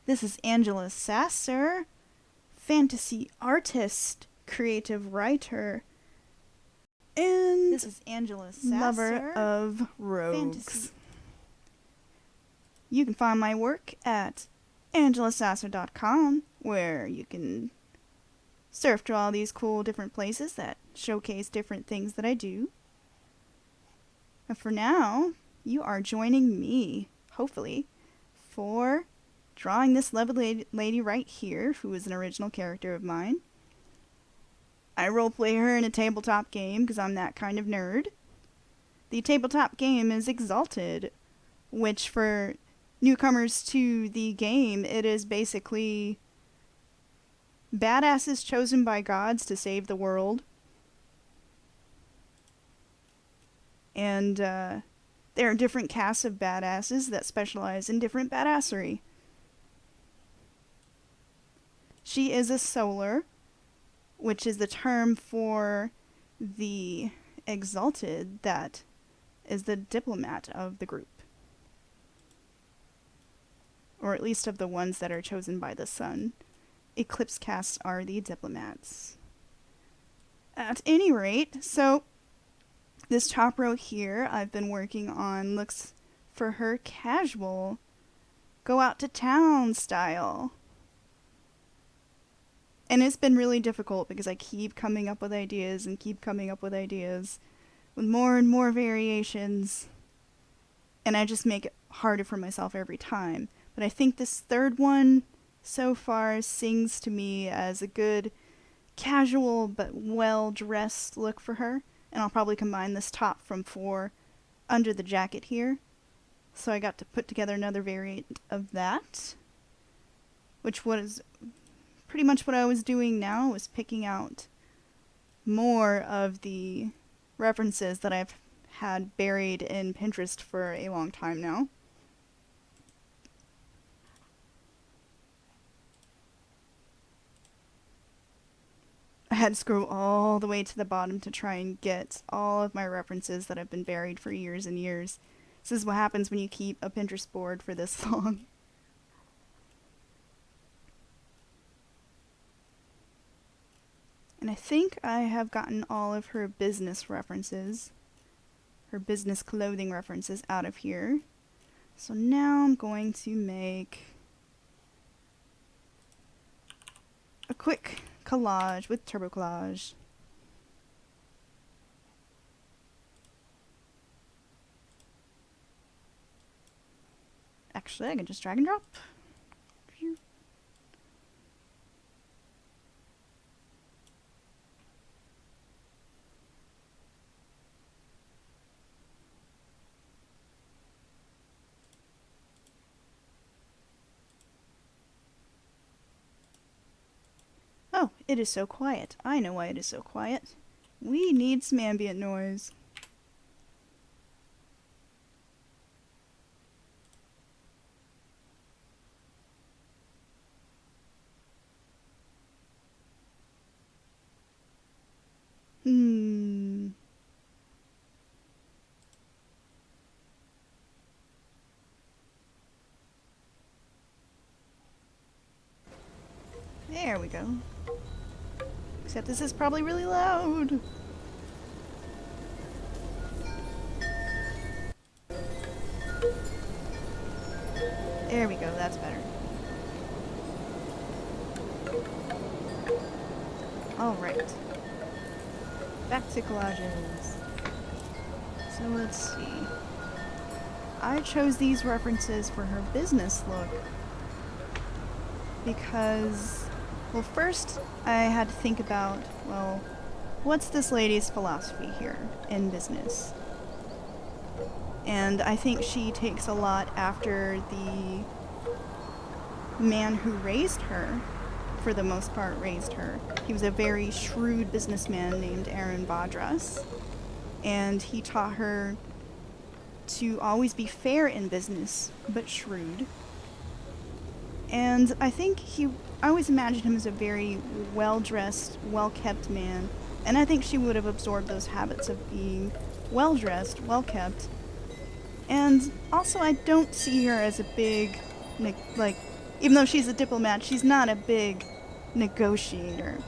This is Angela Sasser, fantasy artist, creative writer, and This is Angela Sasser, lover of rogues. fantasy. You can find my work at angelasasser.com, where you can surf to all these cool different places that showcase different things that I do. And for now, you are joining me, hopefully, for drawing this lovely lady right here, who is an original character of mine. I roleplay her in a tabletop game because I'm that kind of nerd. The tabletop game is Exalted, which for newcomers to the game, it is basically badasses chosen by gods to save the world. And there are different casts of badasses that specialize in different badassery. She is a solar, which is the term for the exalted that is the diplomat of the group. Or at least of the ones that are chosen by the sun. Eclipse casts are the diplomats. At any rate, so this top row here I've been working on looks for her casual, go out to town style. And it's been really difficult because I keep coming up with ideas and keep coming up with ideas with more and more variations. And I just make it harder for myself every time. But I think this third one so far sings to me as a good casual but well-dressed look for her. And I'll probably combine this top from 4 under the jacket here. So I got to put together another variant of that, which was pretty much what I was doing now, was picking out more of the references that I've had buried in Pinterest for a long time now. I had to scroll all the way to the bottom to try and get all of my references that have been buried for years and years. This is what happens when you keep a Pinterest board for this long. And I think I have gotten all of her business references, her business clothing references out of here. So now I'm going to make a quick collage with Turbo Collage. Actually, I can just drag and drop. Oh, it is so quiet. I know why it is so quiet. We need some ambient noise. There we go. Except this is probably really loud. There we go, that's better. Alright. Back to collages. So let's see. I chose these references for her business look because, well, first I had to think about, well, what's this lady's philosophy here in business? And I think she takes a lot after the man who raised her, for the most part raised her. He was a very shrewd businessman named Aaron Badras, and he taught her to always be fair in business, but shrewd. And I think I always imagined him as a very well-dressed, well-kept man, and I think she would have absorbed those habits of being well-dressed, well-kept. And also, I don't see her as a big, like, Even though she's a diplomat, she's not a big negotiator.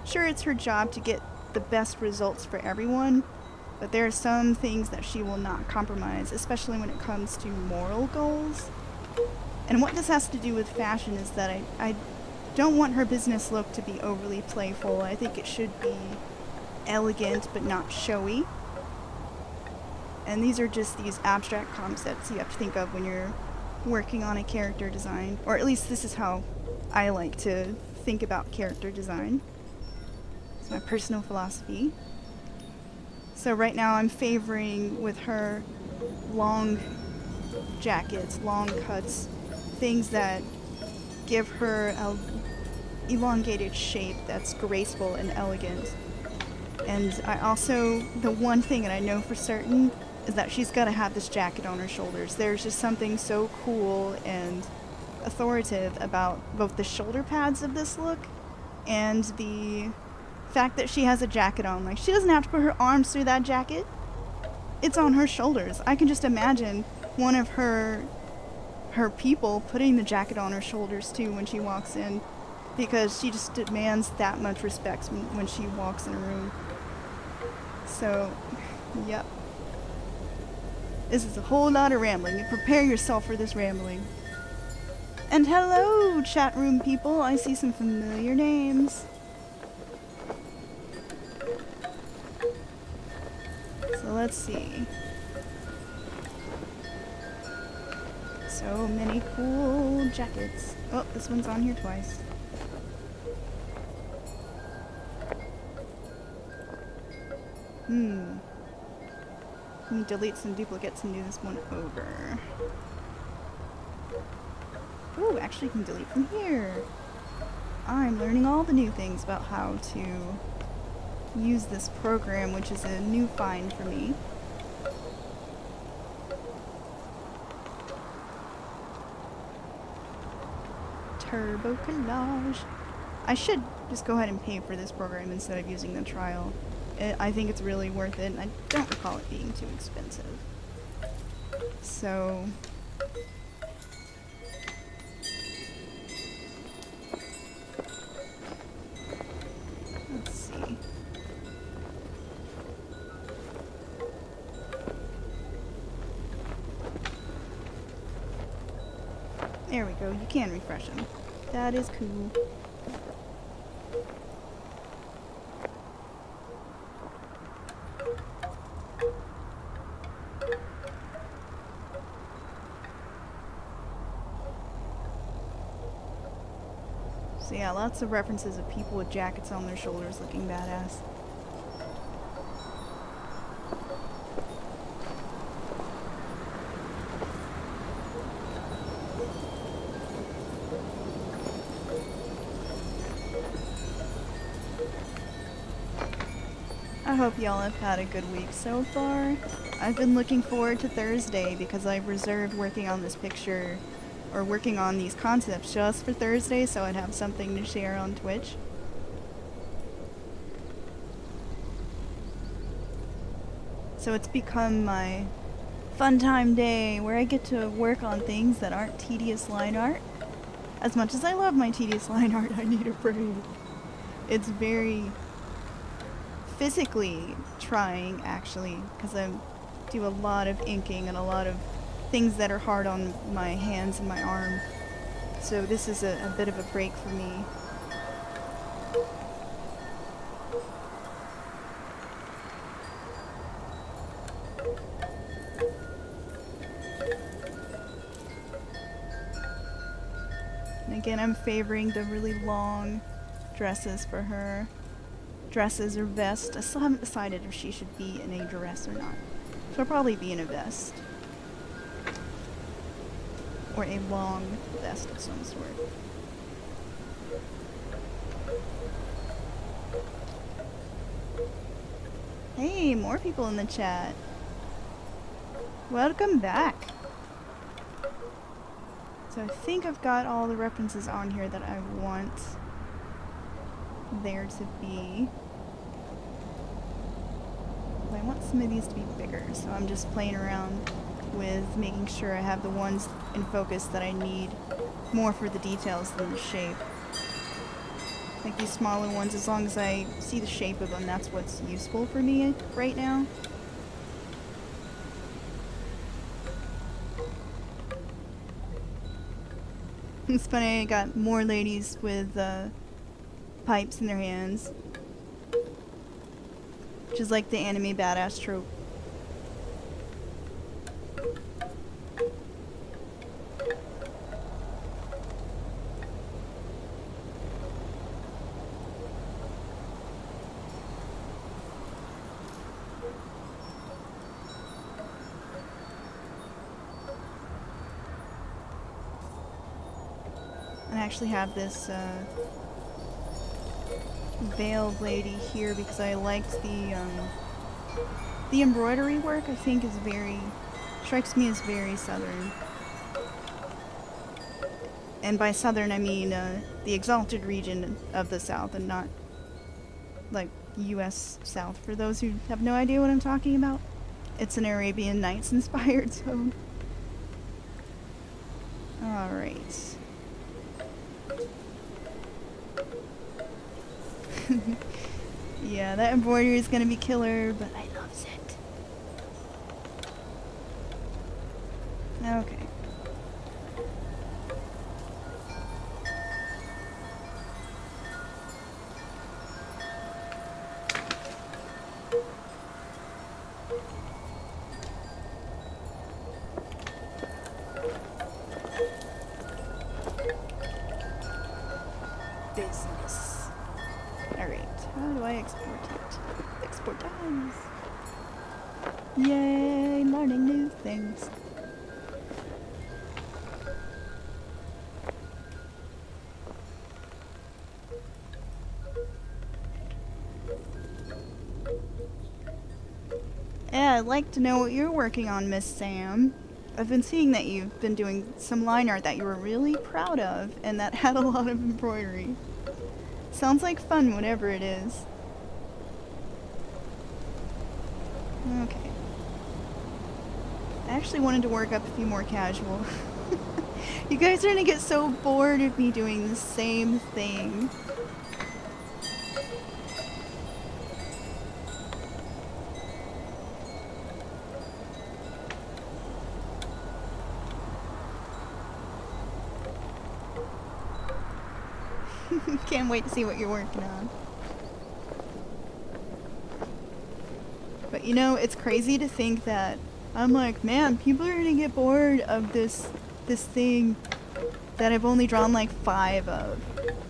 Sure, it's her job to get the best results for everyone, but there are some things that she will not compromise, especially when it comes to moral goals. And what this has to do with fashion is that I don't want her business look to be overly playful. I think it should be elegant but not showy. And these are just these abstract concepts you have to think of when you're working on a character design. Or at least this is how I like to think about character design. It's my personal philosophy. So right now I'm favoring with her long jackets, long cuts, things that give her a elongated shape that's graceful and elegant. And I also, the one thing that I know for certain is that she's got to have this jacket on her shoulders. There's just something so cool and authoritative about both the shoulder pads of this look and the fact that she has a jacket on. Like, she doesn't have to put her arms through that jacket. It's on her shoulders. I can just imagine one of her people putting the jacket on her shoulders too when she walks in, because she just demands that much respect when she walks in a room. So, yep. This is a whole lot of rambling. Prepare yourself for this rambling. And hello, chat room people. I see some familiar names. So let's see. So many cool jackets. Oh, this one's on here twice. Let me delete some duplicates and do this one over. Ooh, actually you can delete from here. I'm learning all the new things about how to use this program, which is a new find for me. Turbo Collage. I should just go ahead and pay for this program instead of using the trial. I think it's really worth it, and I don't recall it being too expensive. So... let's see. There we go, you can refresh them. That is cool. So yeah, lots of references of people with jackets on their shoulders looking badass. I hope y'all have had a good week so far. I've been looking forward to Thursday because I've reserved working on this picture, or working on these concepts just for Thursday, so I'd have something to share on Twitch. So it's become my fun time day where I get to work on things that aren't tedious line art. As much as I love my tedious line art, I need a break. It's very physically trying, actually, because I do a lot of inking and a lot of things that are hard on my hands and my arm. So this is a bit of a break for me. And again, I'm favoring the really long dresses for her. Dresses or vest. I still haven't decided if she should be in a dress or not. She'll probably be in a vest. Or a long vest of some sort. Hey, more people in the chat. Welcome back. So I think I've got all the references on here that I want there to be. I want some of these to be bigger, so I'm just playing around with making sure I have the ones in focus that I need more for the details than the shape. Like these smaller ones, as long as I see the shape of them, that's what's useful for me right now. It's funny, I got more ladies with pipes in their hands. Which is like the anime badass trope. I actually have this veiled lady here because I liked the embroidery work. I think is strikes me as very southern. And by southern I mean the exalted region of the South and not like US South, for those who have no idea what I'm talking about. It's an Arabian Nights inspired zone. Alright. Yeah, that embroidery is gonna be killer, but I loves it. Okay. Business. Alright, how do I export it? Export times. Yay, learning new things. Yeah, I'd like to know what you're working on, Miss Sam. I've been seeing that you've been doing some line art that you were really proud of, and that had a lot of embroidery. Sounds like fun, whatever it is. Okay. I actually wanted to work up a few more casual. You guys are gonna get so bored of me doing the same thing. Can't wait to see what you're working on. But you know, it's crazy to think that I'm like, man, people are gonna get bored of this thing that I've only drawn like 5 of.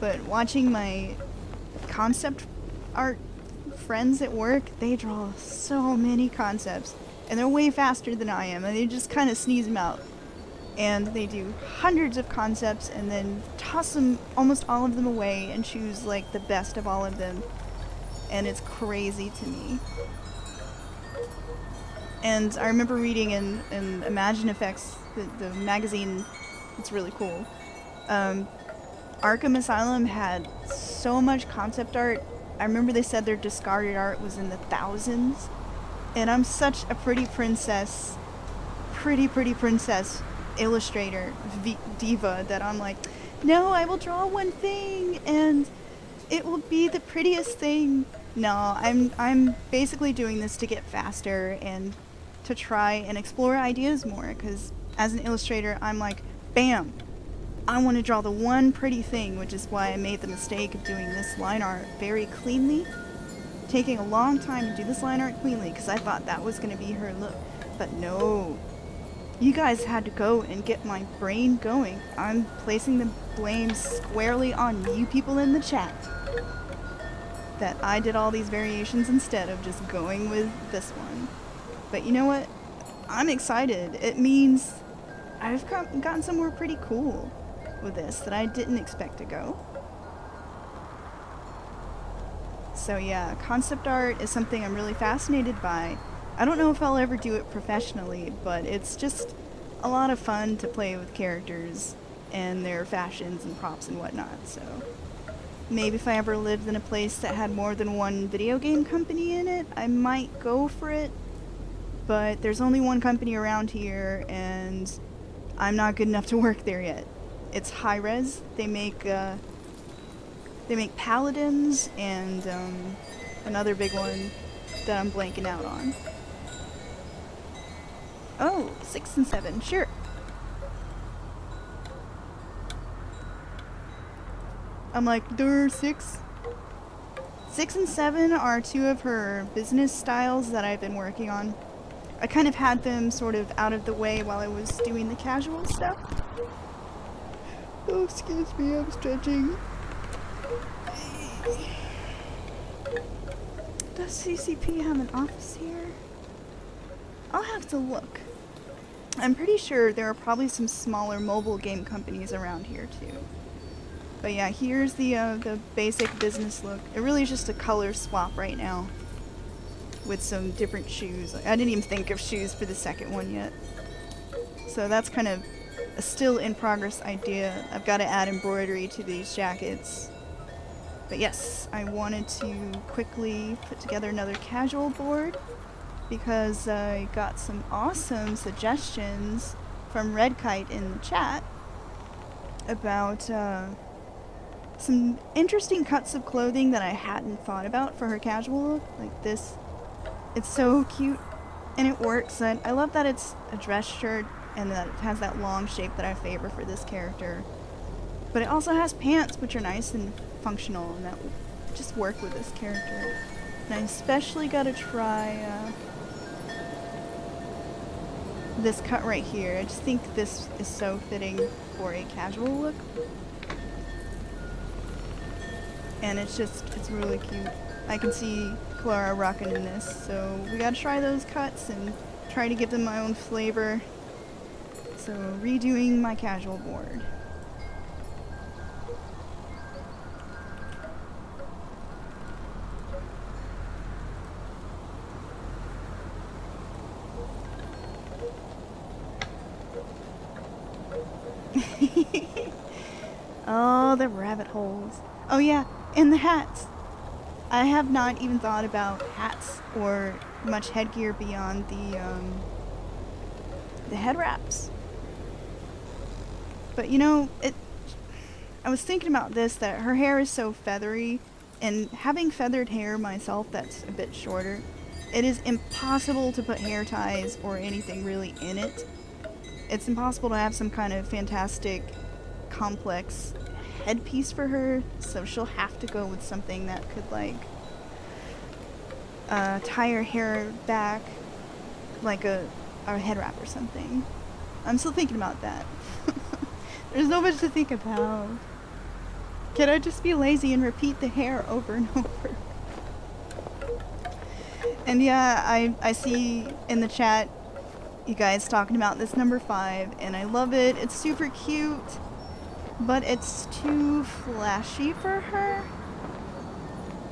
But watching my concept art friends at work, they draw so many concepts. And they're way faster than I am, and they just kind of sneeze them out. And they do hundreds of concepts and then toss them, almost all of them away, and choose like the best of all of them. And it's crazy to me. And I remember reading in Imagine Effects, the magazine, it's really cool. Arkham Asylum had so much concept art. I remember they said their discarded art was in the thousands. And I'm such a pretty princess illustrator diva that I'm like, no, I will draw one thing and it will be the prettiest thing. No, I'm basically doing this to get faster and to try and explore ideas more, because as an illustrator I'm like, bam, I want to draw the one pretty thing, which is why I made the mistake of doing this line art very cleanly, taking a long time to do this line art cleanly because I thought that was going to be her look. But no, you guys had to go and get my brain going. I'm placing the blame squarely on you people in the chat that I did all these variations instead of just going with this one. But you know what? I'm excited. It means I've gotten somewhere pretty cool with this that I didn't expect to go. So yeah, concept art is something I'm really fascinated by. I don't know if I'll ever do it professionally, but it's just a lot of fun to play with characters and their fashions and props and whatnot, so maybe if I ever lived in a place that had more than one video game company in it, I might go for it, but there's only one company around here, and I'm not good enough to work there yet. it's high res. They make paladins and another big one that I'm blanking out on. Oh, 6 and 7, sure. I'm like, there are 6. 6 and 7 are 2 of her business styles that I've been working on. I kind of had them sort of out of the way while I was doing the casual stuff. Oh, excuse me, I'm stretching. Does CCP have an office here? I'll have to look. I'm pretty sure there are probably some smaller mobile game companies around here too. But yeah, here's the basic business look. It really is just a color swap right now with some different shoes. I didn't even think of shoes for the second one yet. So that's kind of a still in progress idea. I've got to add embroidery to these jackets. But yes, I wanted to quickly put together another casual board because I got some awesome suggestions from Red Kite in the chat about some interesting cuts of clothing that I hadn't thought about for her casual look, like this. It's so cute, and it works, and I love that it's a dress shirt and that it has that long shape that I favor for this character. But it also has pants, which are nice and functional, and that just work with this character. And I especially gotta try this cut right here. I just think this is so fitting for a casual look. And it's really cute. I can see Kalara rocking in this, so we gotta try those cuts and try to give them my own flavor. So redoing my casual board. Oh, the rabbit holes. Oh yeah, and the hats. I have not even thought about hats or much headgear beyond the head wraps. But you know, I was thinking about this, that her hair is so feathery, and having feathered hair myself that's a bit shorter, it is impossible to put hair ties or anything really in it. It's impossible to have some kind of fantastic, complex headpiece for her, so she'll have to go with something that could like tie her hair back like a head wrap or something. I'm still thinking about that. There's so much to think about. Can I just be lazy and repeat the hair over and over? And yeah, I see in the chat you guys talking about this number 5, and I love it. It's super cute, but it's too flashy for her.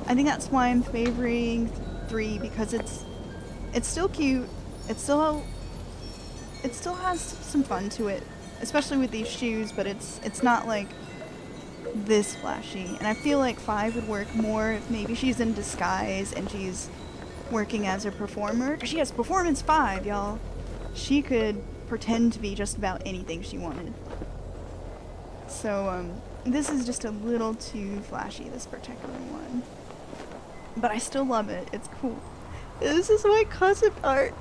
I think that's why I'm favoring 3, because it's still cute. It still has some fun to it, especially with these shoes, but it's not like this flashy. And I feel like 5 would work more if maybe she's in disguise and she's working as a performer. She has performance 5, y'all. She could pretend to be just about anything she wanted. So this is just a little too flashy, this particular one. But I still love it. It's cool. This is why concept art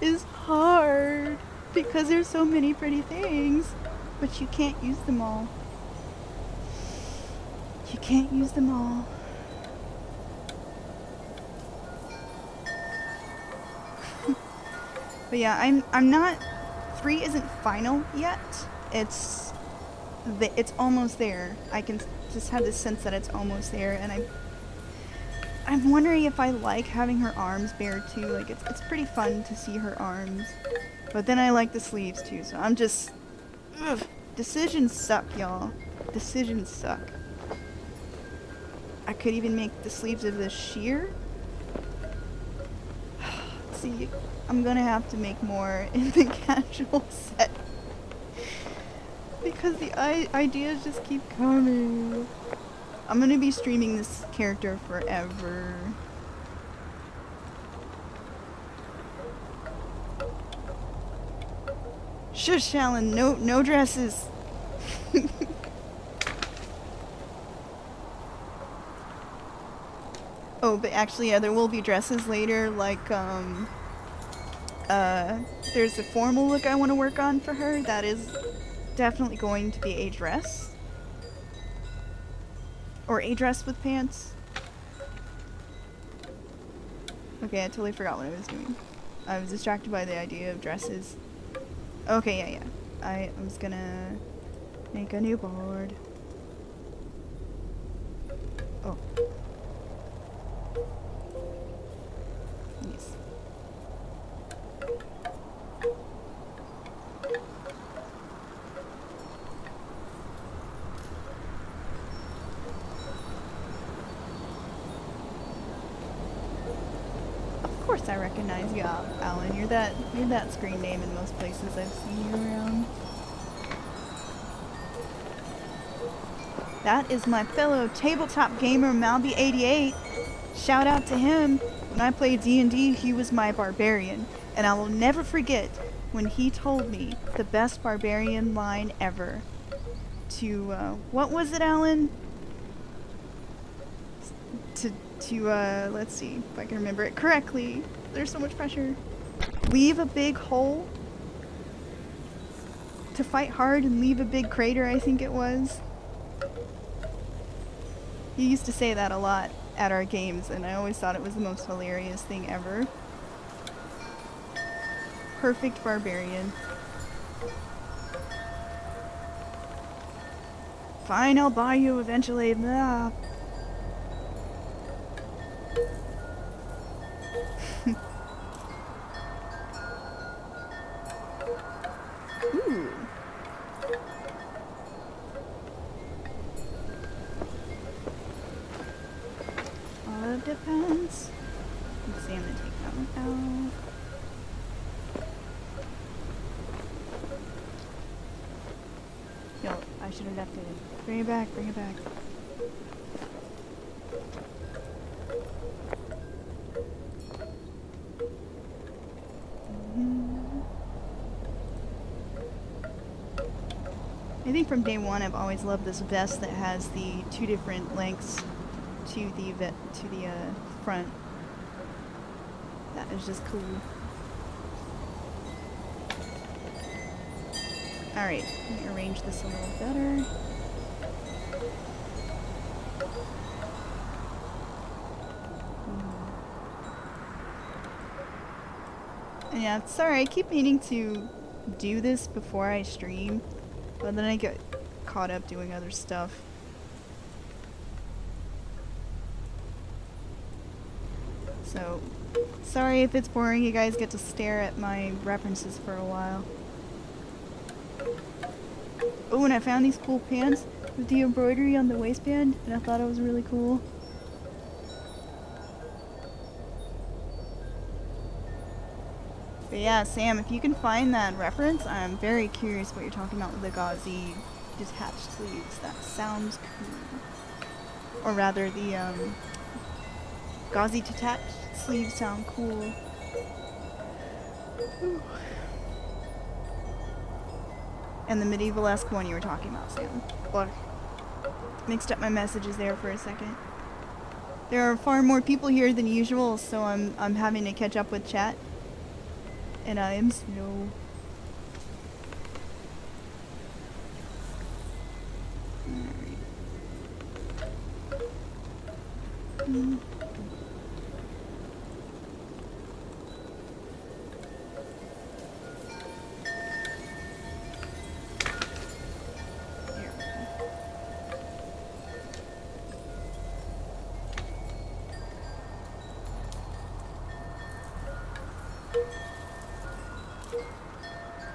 is hard, because there's so many pretty things, but you can't use them all. You can't use them all. But yeah, I'm not. 3 isn't final yet. It's almost there. I can just have this sense that it's almost there, and I'm wondering if I like having her arms bare too. Like it's pretty fun to see her arms, but then I like the sleeves too. So I'm just, decisions suck, y'all. Decisions suck. I could even make the sleeves of this sheer. See, I'm gonna have to make more in the casual set because the ideas just keep coming. I'm gonna be streaming this character forever. Shush, Alan, no dresses. Oh, but actually, yeah, there will be dresses later, like, there's a formal look I want to work on for her. That is definitely going to be a dress. Or a dress with pants. Okay, I totally forgot what I was doing. I was distracted by the idea of dresses. Okay, yeah, yeah. I was gonna make a new board. Oh. Yes. Of course I recognize you, Alan. You're that screen name in most places I've seen you around. That is my fellow tabletop gamer, Malby88. Shout out to him. When I played D&D, he was my barbarian. And I will never forget when he told me the best barbarian line ever. What was it, Alan? Let's see if I can remember it correctly. There's so much pressure. Leave a big hole. To fight hard and leave a big crater, I think it was. He used to say that a lot at our games, and I always thought it was the most hilarious thing ever. Perfect barbarian. Fine, I'll buy you eventually. Blah. Ooh. All it depends. Let's see, I'm gonna take that one out. Yo, I should have left it in. Bring it back, bring it back. I think from day one I've always loved this vest that has the 2 different lengths to the front. That is just cool. Alright, let me arrange this a little better. And yeah, sorry, I keep meaning to do this before I stream, but then I get caught up doing other stuff. So, sorry if it's boring, you guys get to stare at my references for a while. Oh, and I found these cool pants with the embroidery on the waistband, and I thought it was really cool. But yeah, Sam, if you can find that reference, I'm very curious what you're talking about with the gauzy detached sleeves. That sounds cool. Or rather, the gauzy detached sleeves sound cool. Ooh. And the medieval-esque one you were talking about, Sam. Look, mixed up my messages there for a second. There are far more people here than usual, so I'm having to catch up with chat. And I am slow. Alright.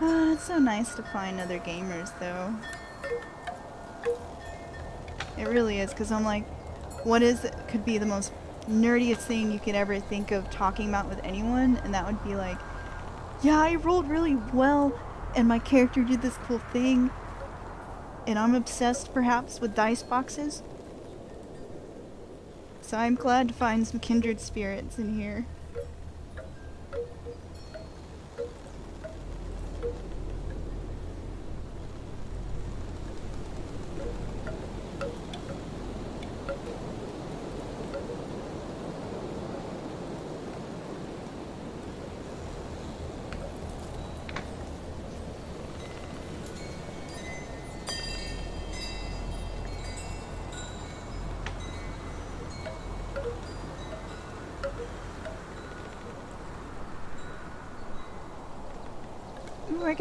It's so nice to find other gamers, though. It really is, because I'm like, could be the most nerdiest thing you could ever think of talking about with anyone, and that would be like, yeah, I rolled really well, and my character did this cool thing, and I'm obsessed, perhaps, with dice boxes. So I'm glad to find some kindred spirits in here.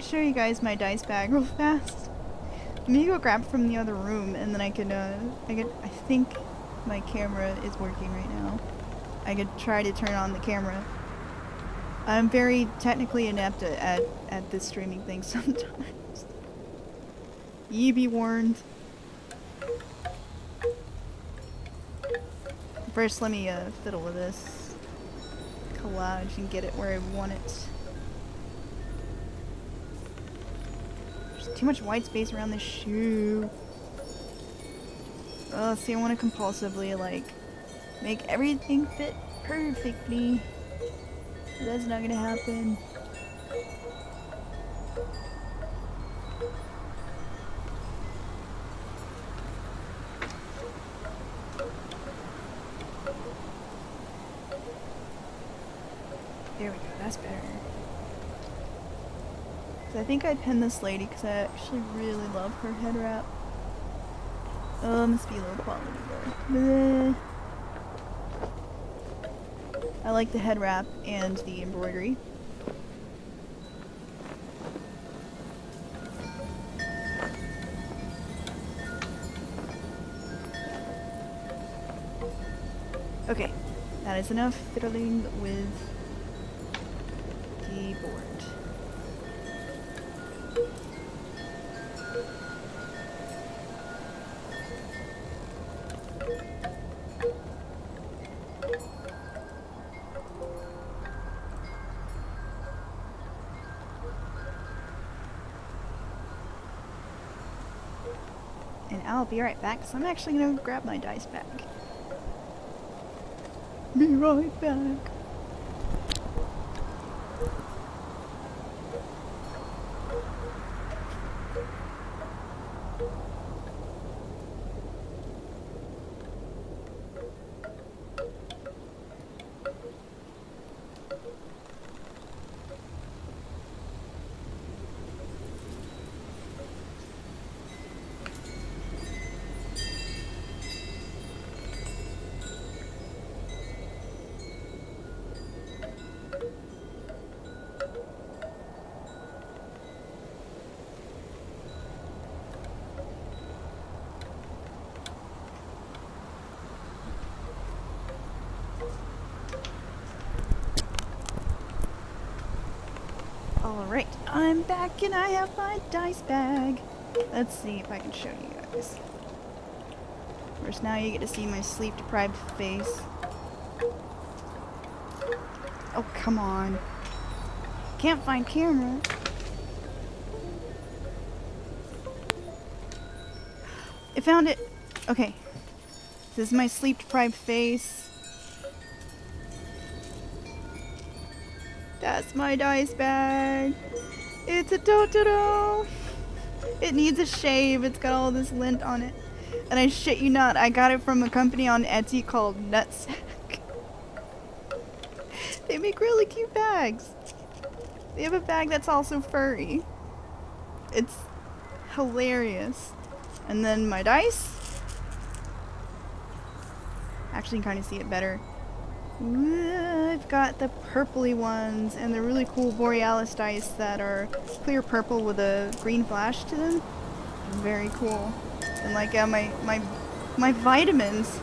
could show you guys my dice bag real fast. Let me go grab it from the other room, and then I think my camera is working right now. I could try to turn on the camera. I'm very technically inept at this streaming thing sometimes. Ye be warned. First, let me fiddle with this collage and get it where I want it. There's too much white space around this shoe. Oh, see, I want to compulsively, like, make everything fit perfectly. But that's not gonna happen. There we go, that's better. So I think I pinned this lady because I actually really love her head wrap. Oh, must be low quality though. I like the head wrap and the embroidery. Okay, that is enough fiddling with the board. And I'll be right back, because I'm actually going to grab my dice bag. Be right back. Alright, I'm back and I have my dice bag. Let's see if I can show you guys. First, now you get to see my sleep-deprived face. Oh, come on. Can't find camera. I found it. Okay. This is my sleep-deprived face. That's my dice bag. It's a Totoro. It needs a shave. It's got all this lint on it. And I shit you not, I got it from a company on Etsy called Nutsack. They make really cute bags. They have a bag that's also furry. It's hilarious. And then my dice. Actually, you can kind of see it better. I've got the purpley ones and the really cool Borealis dice that are clear purple with a green flash to them. Very cool. And like my vitamins.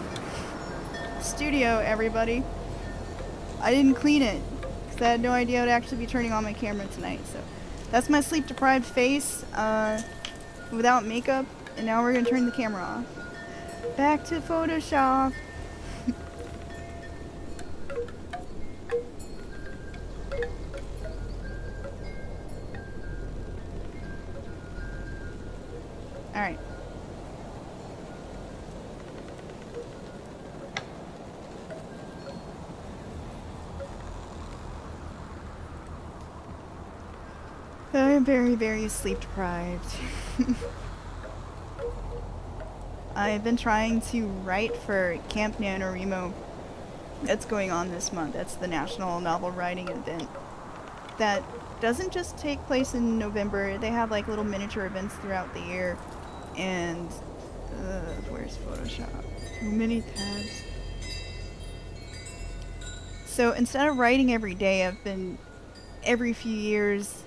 Studio, everybody. I didn't clean it because I had no idea I would actually be turning on my camera tonight. So that's my sleep deprived face without makeup. And now we're gonna turn the camera off. Back to Photoshop. Alright. I am very, very sleep deprived. I've been trying to write for Camp NaNoWriMo. That's going on this month. That's the National Novel Writing Event. That doesn't just take place in November. They have like little miniature events throughout the year. And where's Photoshop? Too many tabs. So instead of writing every day, I've been every few years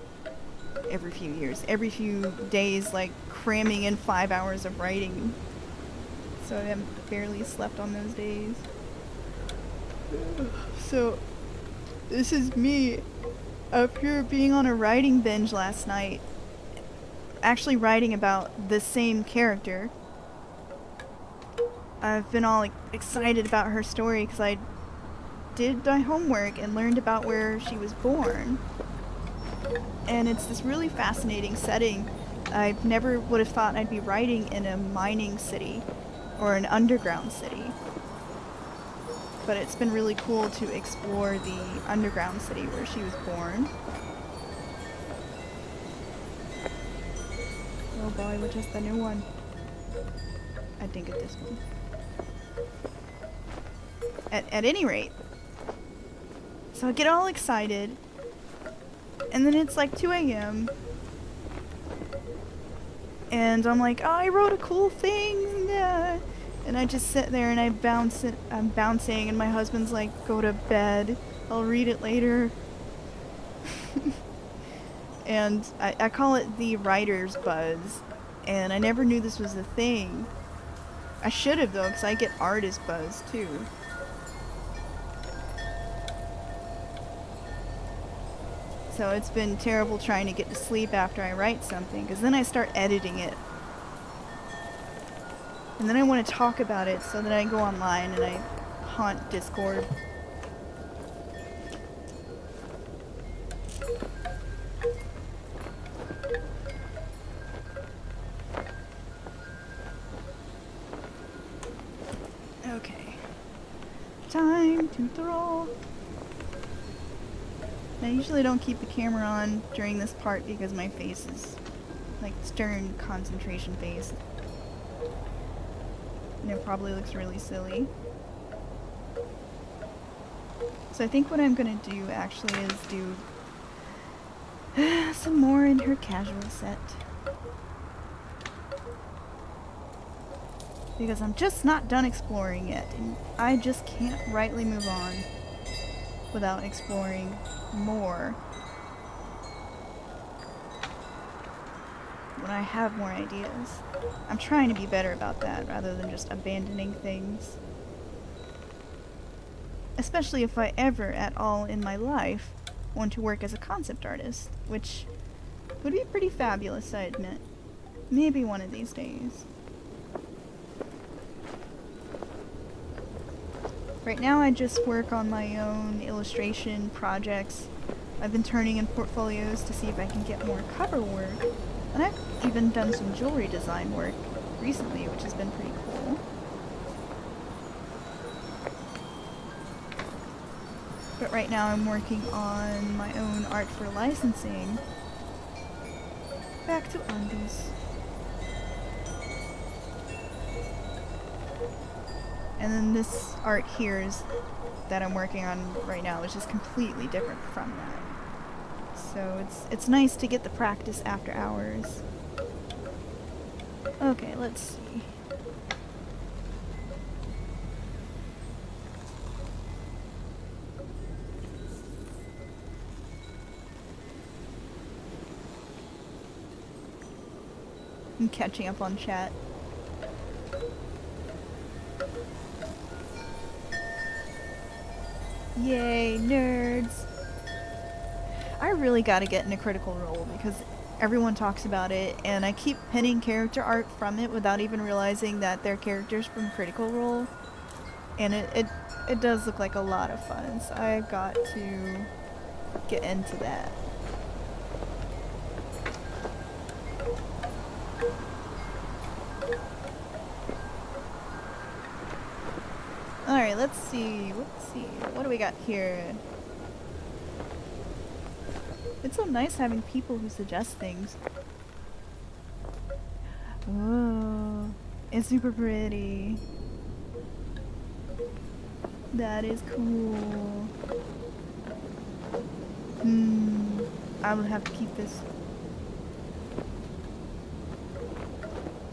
every few years, every few days, like cramming in 5 hours of writing. So I haven't barely slept on those days. So this is me up here being on a writing binge last night, actually writing about the same character. I've been all excited about her story because I did my homework and learned about where she was born. And it's this really fascinating setting. I never would have thought I'd be writing in a mining city or an underground city. But it's been really cool to explore the underground city where she was born. Oh boy, which is the new one? I think it's this one. At any rate. So I get all excited. And then it's like 2 a.m. And I'm like, oh, I wrote a cool thing. And I just sit there and I'm bouncing, and my husband's like, go to bed. I'll read it later. And I call it the writer's buzz. And I never knew this was a thing. I should have, though, because I get artist buzz, too. So it's been terrible trying to get to sleep after I write something, because then I start editing it. And then I want to talk about it, so then I go online and I haunt Discord. Okay. Time to throw. I usually don't keep the camera on during this part because my face is like stern concentration face. And it probably looks really silly. So I think what I'm gonna do actually is do some more in her casual set. Because I'm just not done exploring yet, and I just can't rightly move on without exploring more when I have more ideas. I'm trying to be better about that rather than just abandoning things. Especially if I ever at all in my life want to work as a concept artist, which would be pretty fabulous, I admit. Maybe one of these days. Right now I just work on my own illustration projects. I've been turning in portfolios to see if I can get more cover work. And I've even done some jewelry design work recently, which has been pretty cool. But right now I'm working on my own art for licensing. Back to undies. And then this art here is that I'm working on right now, which is completely different from that. So it's nice to get the practice after hours. Okay, let's see. I'm catching up on chat. Yay, nerds! I really gotta get into Critical Role because everyone talks about it, and I keep pinning character art from it without even realizing that they're characters from Critical Role. And it does look like a lot of fun, so I've got to get into that. Alright, let's see. What do we got here? It's so nice having people who suggest things. Oh, it's super pretty. That is cool. I will have to keep this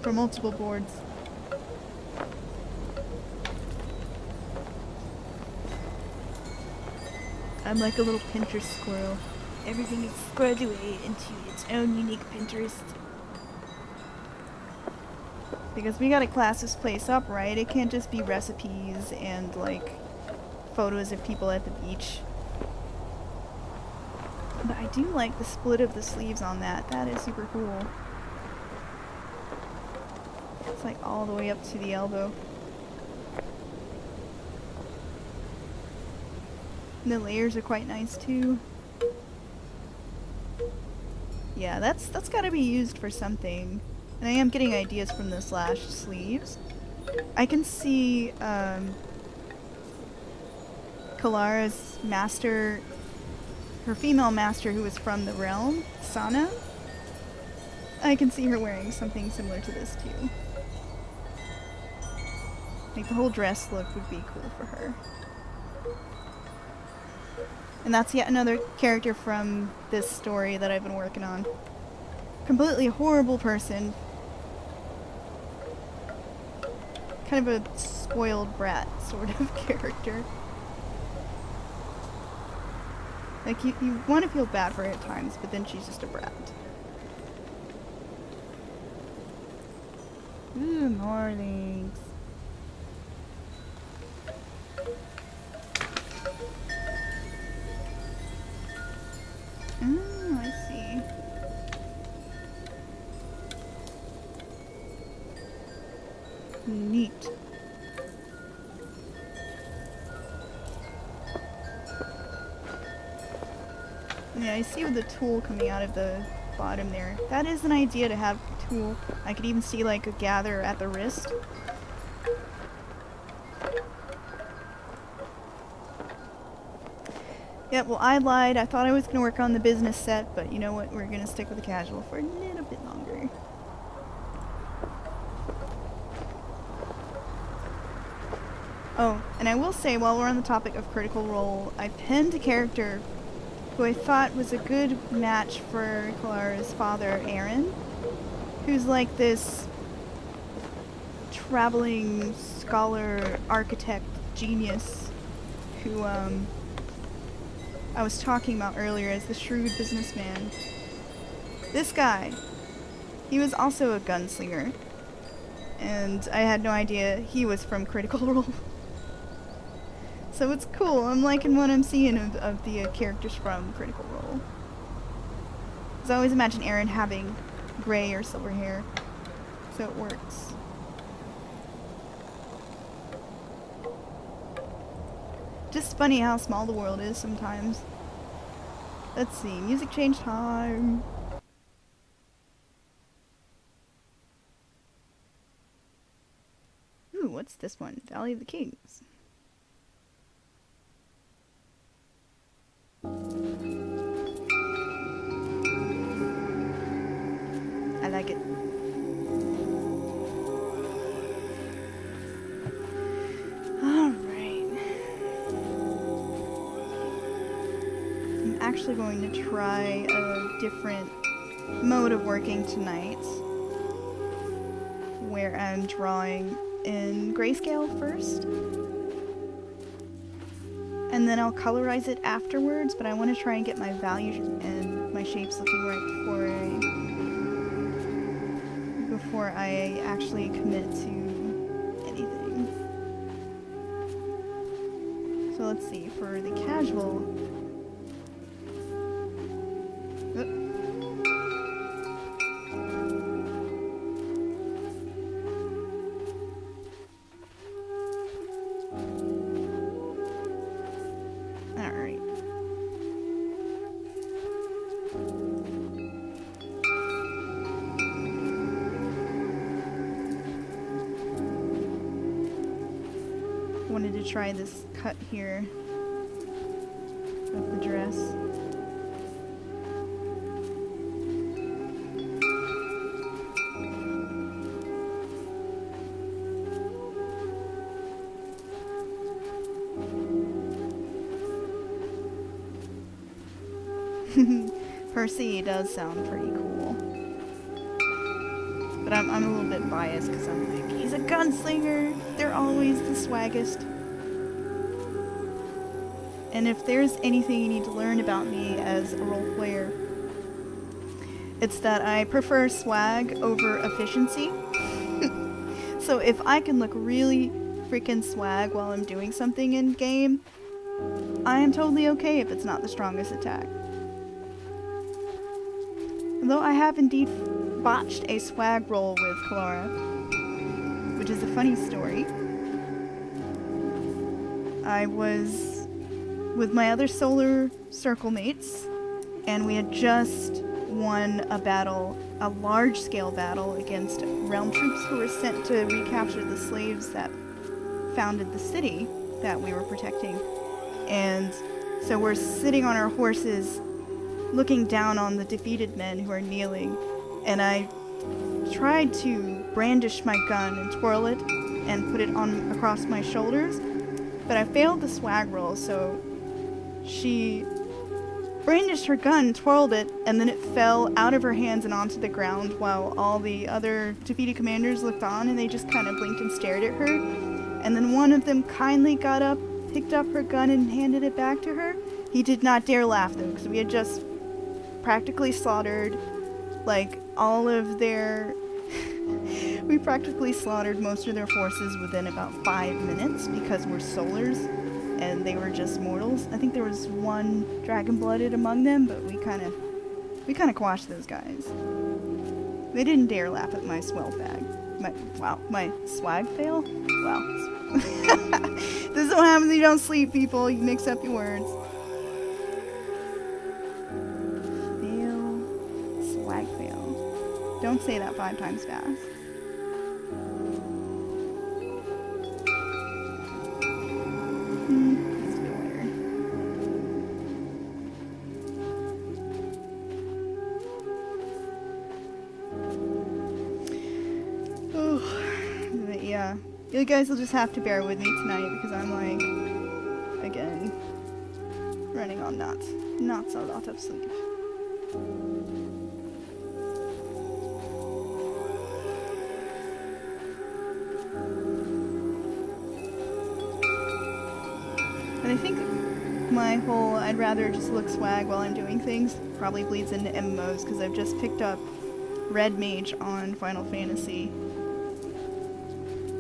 for multiple boards. I'm like a little Pinterest squirrel. everything is squared away into its own unique Pinterest. Because we gotta class this place up, right? It can't just be recipes and, like, photos of people at the beach. But I do like the split of the sleeves on that. That is super cool. It's like all the way up to the elbow. And the layers are quite nice too. Yeah, that's gotta be used for something. And I am getting ideas from the slashed sleeves. I can see Kalara's master, her female master who was from the realm, Sana. I can see her wearing something similar to this too. Like the whole dress look would be cool for her. And that's yet another character from this story that I've been working on. Completely horrible person. Kind of a spoiled brat sort of character. Like, you want to feel bad for her at times, but then she's just a brat. Ooh, more links. Oh, I see. Neat. Yeah, I see with the tool coming out of the bottom there. That is an idea to have a tool. I could even see like a gather at the wrist. Yeah, well, I lied. I thought I was going to work on the business set, but you know what? We're going to stick with the casual for a little bit longer. Oh, and I will say, while we're on the topic of Critical Role, I pinned a character who I thought was a good match for Kalara's father, Aaron, who's like this traveling scholar, architect, genius, who, I was talking about earlier as the shrewd businessman. This guy, he was also a gunslinger, and I had no idea he was from Critical Role. So it's cool. I'm liking what I'm seeing of the characters from Critical Role. Because I always imagine Aaron having gray or silver hair, so it works. Just funny how small the world is sometimes. Let's see, music change time. Ooh, what's this one? Valley of the Kings. I like it. Actually going to try a different mode of working tonight where I'm drawing in grayscale first and then I'll colorize it afterwards, but I want to try and get my values and my shapes looking right before I actually commit to anything. So let's see, for the casual, try this cut here of the dress. Percy does sound pretty cool. But I'm a little bit biased because I'm like, he's a gunslinger! They're always the swaggest. And if there's anything you need to learn about me as a role player, it's that I prefer swag over efficiency. So if I can look really freaking swag while I'm doing something in game, I am totally okay if it's not the strongest attack. Although I have indeed botched a swag roll with Kalara, which is a funny story. I was with my other Solar Circle mates, and we had just won a battle, a large-scale battle against realm troops who were sent to recapture the slaves that founded the city that we were protecting. And so we're sitting on our horses looking down on the defeated men who are kneeling, and I tried to brandish my gun and twirl it and put it on across my shoulders, but I failed the swag roll, so she brandished her gun, twirled it, and then it fell out of her hands and onto the ground while all the other defeated commanders looked on, and they just kind of blinked and stared at her. And then one of them kindly got up, picked up her gun, and handed it back to her. He did not dare laugh, though, because we had just practically slaughtered, like, all of their... we practically slaughtered most of their forces within about 5 minutes because we're Solars and they were just mortals. I think there was one dragon-blooded among them, but we kind of quashed those guys. They didn't dare laugh at my swell bag. My swag fail? Wow. This is what happens when you don't sleep, people. You mix up your words. Fail. Swag fail. Don't say that 5 times fast. Let's go later. Oh, but yeah. You guys will just have to bear with me tonight because I'm like, again, running on not a lot of sleep. And I think my whole I'd rather just look swag while I'm doing things probably bleeds into MMOs because I've just picked up Red Mage on Final Fantasy.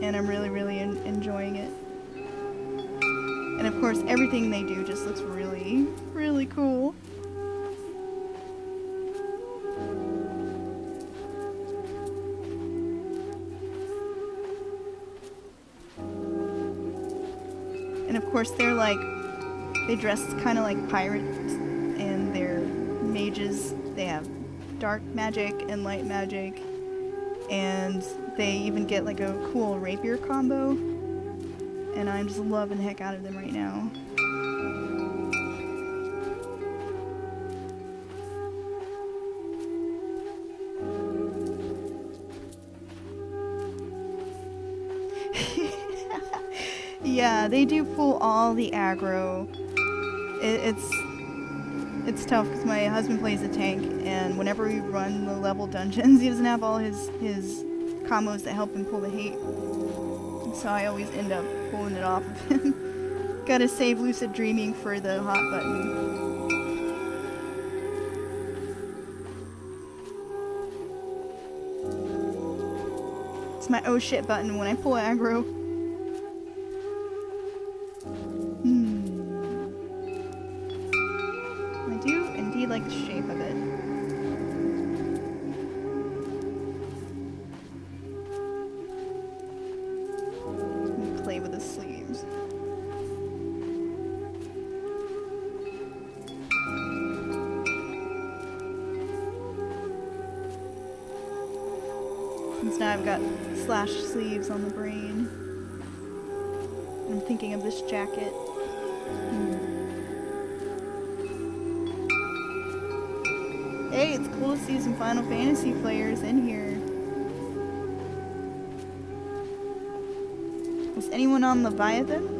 And I'm really enjoying it. And of course, everything they do just looks really cool. And of course, they dress kind of like pirates, and they're mages. They have dark magic and light magic. And they even get like a cool rapier combo, and I'm just loving the heck out of them right now. Yeah, they do pull all the aggro. It's tough because my husband plays a tank, and whenever we run the level dungeons, he doesn't have all his combos that help him pull the hate. So I always end up pulling it off of him. Gotta save Lucid Dreaming for the hot button. It's my oh shit button when I pull aggro. I do indeed like the shape of it. Play with the sleeves. Since now I've got slash sleeves on the brain, I'm thinking of this jacket. Hey, it's cool to see some Final Fantasy players in here. Is anyone on Leviathan?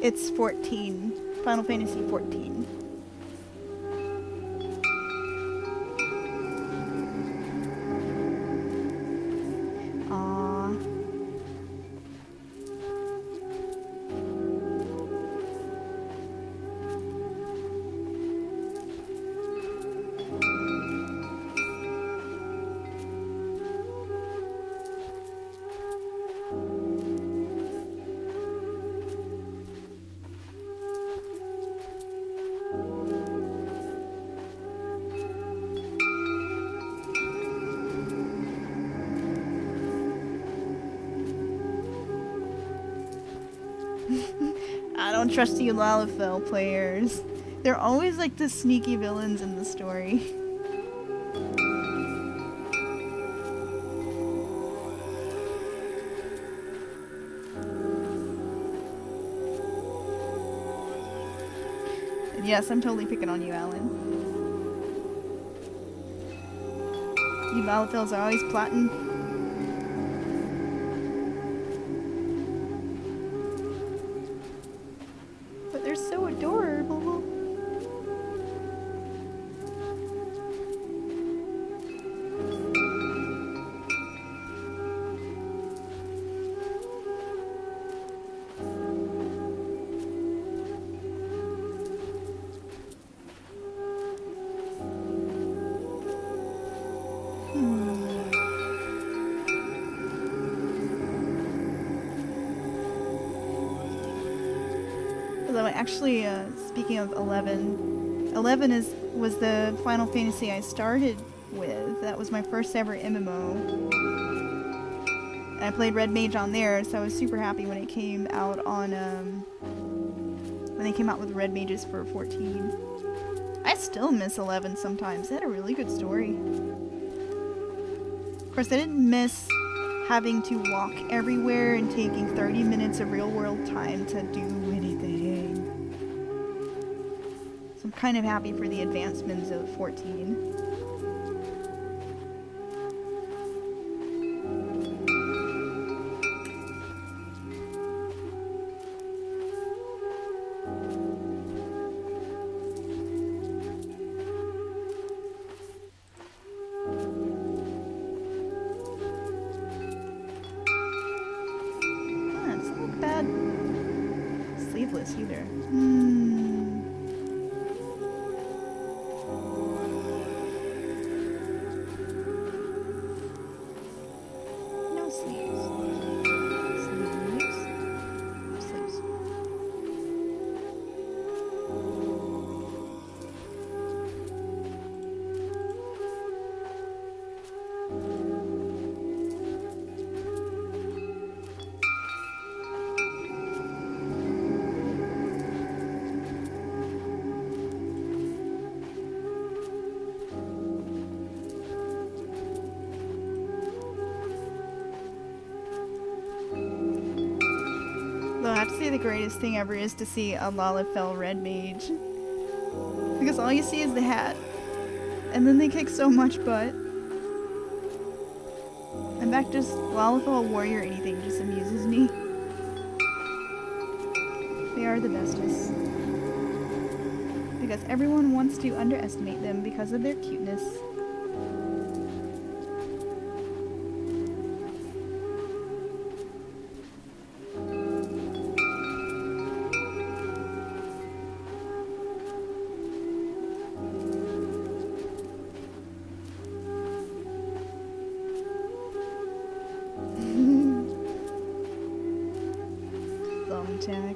It's 14 Final Fantasy 14. Aww. I don't trust you Lalafell players. They're always like the sneaky villains in the story. And yes, I'm totally picking on you, Alan. You Lalafells are always plotting. But they're so adorable. Although actually, speaking of 11, 11 was the Final Fantasy I started with. That was my first ever MMO. And I played Red Mage on there, so I was super happy when it came out on, when they came out with Red Mages for 14. I still miss 11 sometimes. They had a really good story. Of course, I didn't miss having to walk everywhere and taking 30 minutes of real-world time to do anything. So I'm kind of happy for the advancements of 14. Sleeveless either. No sleeves. Sleeves. Sleeves. Though I have to say the greatest thing ever is to see a Lalafell Red Mage. Because all you see is the hat. And then they kick so much butt. In fact, just Lalafell Warrior or anything just amuses me. They are the bestest. Because everyone wants to underestimate them because of their cuteness. Thumbtack.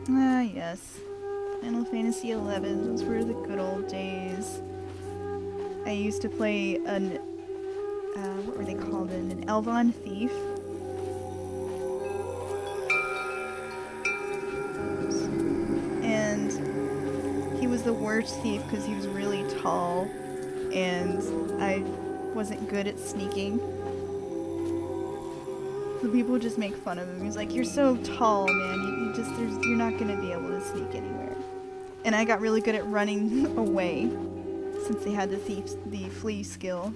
Ah, yes. Final Fantasy XI. Those were the good old days. I used to play an, what were they called? An Elvon Thief. And he was the worst thief because he was really tall and I wasn't good at sneaking. So people just make fun of him. He's like, "You're so tall, man. You're not gonna be able to sneak anywhere." And I got really good at running away, since they had the flee skill.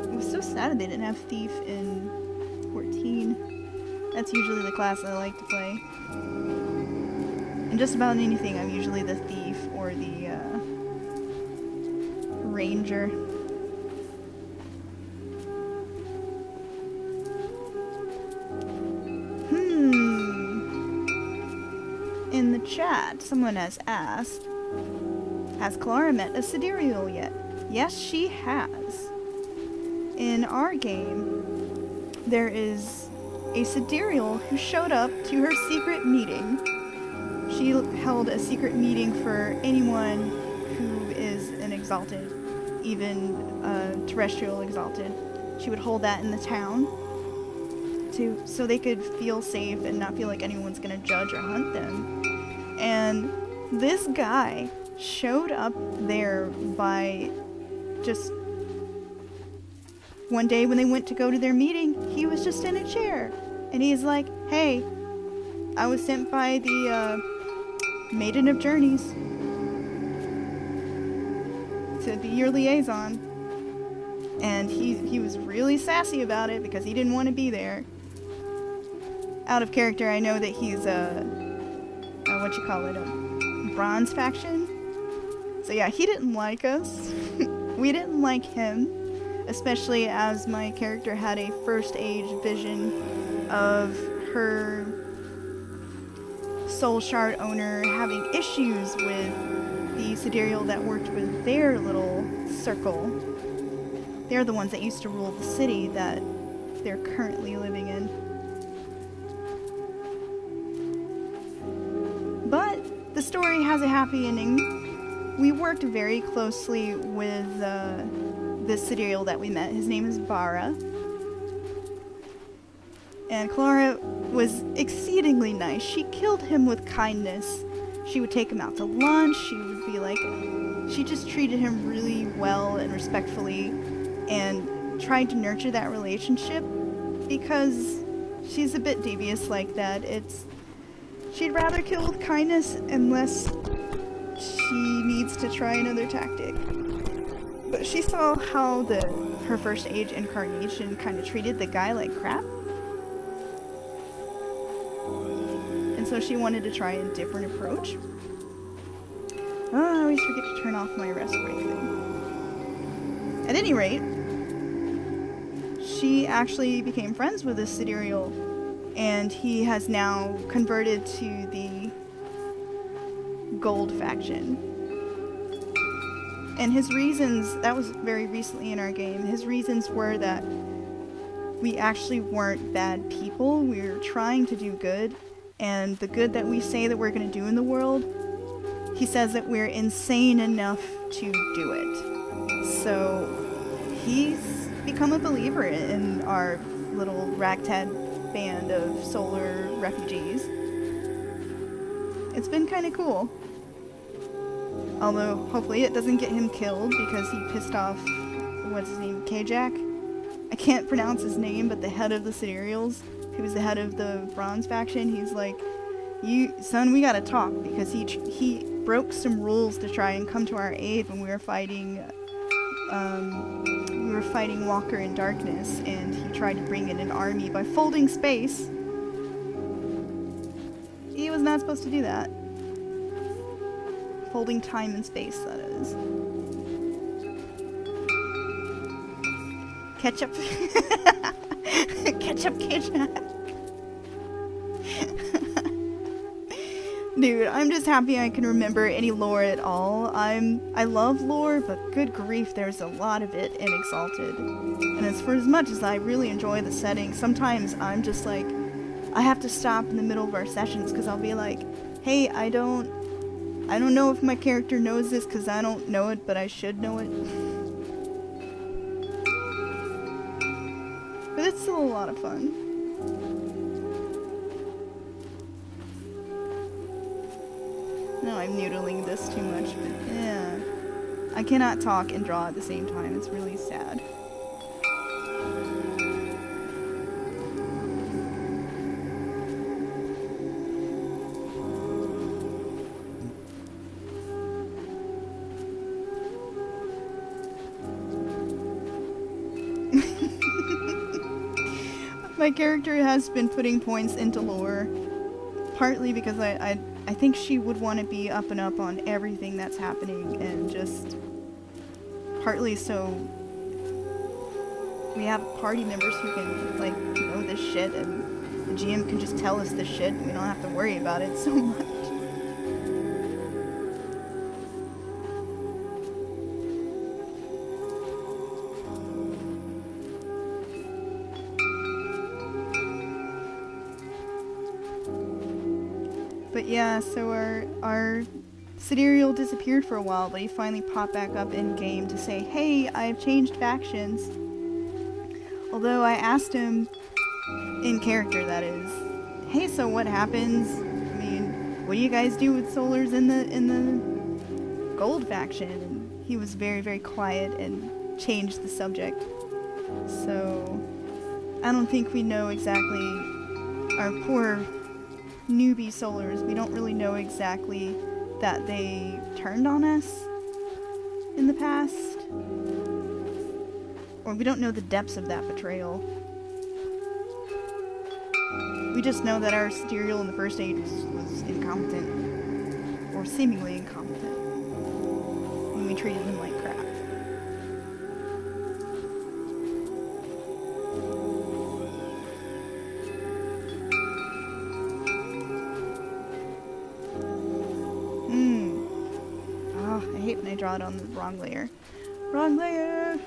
It was so sad they didn't have thief in 14. That's usually the class I like to play. And just about anything, I'm usually the thief or the ranger. In the chat, someone has asked, has Kalara met a sidereal yet? Yes, she has. In our game, there is a sidereal who showed up to her secret meeting. She held a secret meeting for anyone who is an exalted, even terrestrial exalted. She would hold that in the town so they could feel safe and not feel like anyone's gonna judge or hunt them. And this guy showed up there by just one day when they went to go to their meeting. He was just in a chair, and he's like, "Hey, I was sent by the Maiden of Journeys to be your liaison." And he was really sassy about it because he didn't want to be there. Out of character, I know that he's a bronze faction. So yeah, he didn't like us. We didn't like him, especially as my character had a first age vision of her soul shard owner having issues with the sidereal that worked with their little circle. They're the ones that used to rule the city that they're currently living in. But the story has a happy ending. We worked very closely with this sidereal that we met. His name is Bara. And Kalara was exceedingly nice. She killed him with kindness. She would take him out to lunch. She would be like, she just treated him really well and respectfully and tried to nurture that relationship because she's a bit devious like that. She'd rather kill with kindness unless she needs to try another tactic. But she saw how her first age incarnation kind of treated the guy like crap. And so she wanted to try a different approach. Oh, I always forget to turn off my rest break thing. At any rate, she actually became friends with this sidereal, and he has now converted to the gold faction. And his reasons, that was very recently in our game, his reasons were that we actually weren't bad people. We were trying to do good, and the good that we say that we're going to do in the world, he says that we're insane enough to do it. So he's become a believer in our little ragtag band of solar refugees. It's been kind of cool. Although, hopefully it doesn't get him killed because he pissed off, what's his name, Kajak? I can't pronounce his name, but the head of the Sidereals, who was the head of the Bronze faction, he's like, son, we gotta talk, because he broke some rules to try and come to our aid when we were fighting Walker in Darkness, and he tried to bring in an army by folding space. He was not supposed to do that. Folding time and space, that is. Ketchup. Ketchup. Dude, I'm just happy I can remember any lore at all. I love lore, but good grief, there's a lot of it in Exalted. And for as much as I really enjoy the setting, sometimes I'm just like, I have to stop in the middle of our sessions because I'll be like, hey, I don't know if my character knows this because I don't know it, but I should know it. But it's still a lot of fun. No, I'm noodling this too much, but yeah. I cannot talk and draw at the same time. It's really sad. My character has been putting points into lore, partly because I think she would want to be up and up on everything that's happening, and just partly so we have party members who can, like, know this shit, and the GM can just tell us this shit, and we don't have to worry about it so much. But yeah, so our Sidereal disappeared for a while, but he finally popped back up in game to say, hey, I've changed factions. Although I asked him, in character that is, hey, so what happens? I mean, what do you guys do with Solars in the gold faction? And he was very, very quiet and changed the subject. So I don't think we know exactly our poor newbie Solars. We don't really know exactly that they turned on us in the past. Or we don't know the depths of that betrayal. We just know that our Sidereal in the first age was incompetent. Or seemingly incompetent. And we treated him like crap. Oh, I hate when I draw it on the wrong layer. Wrong layer!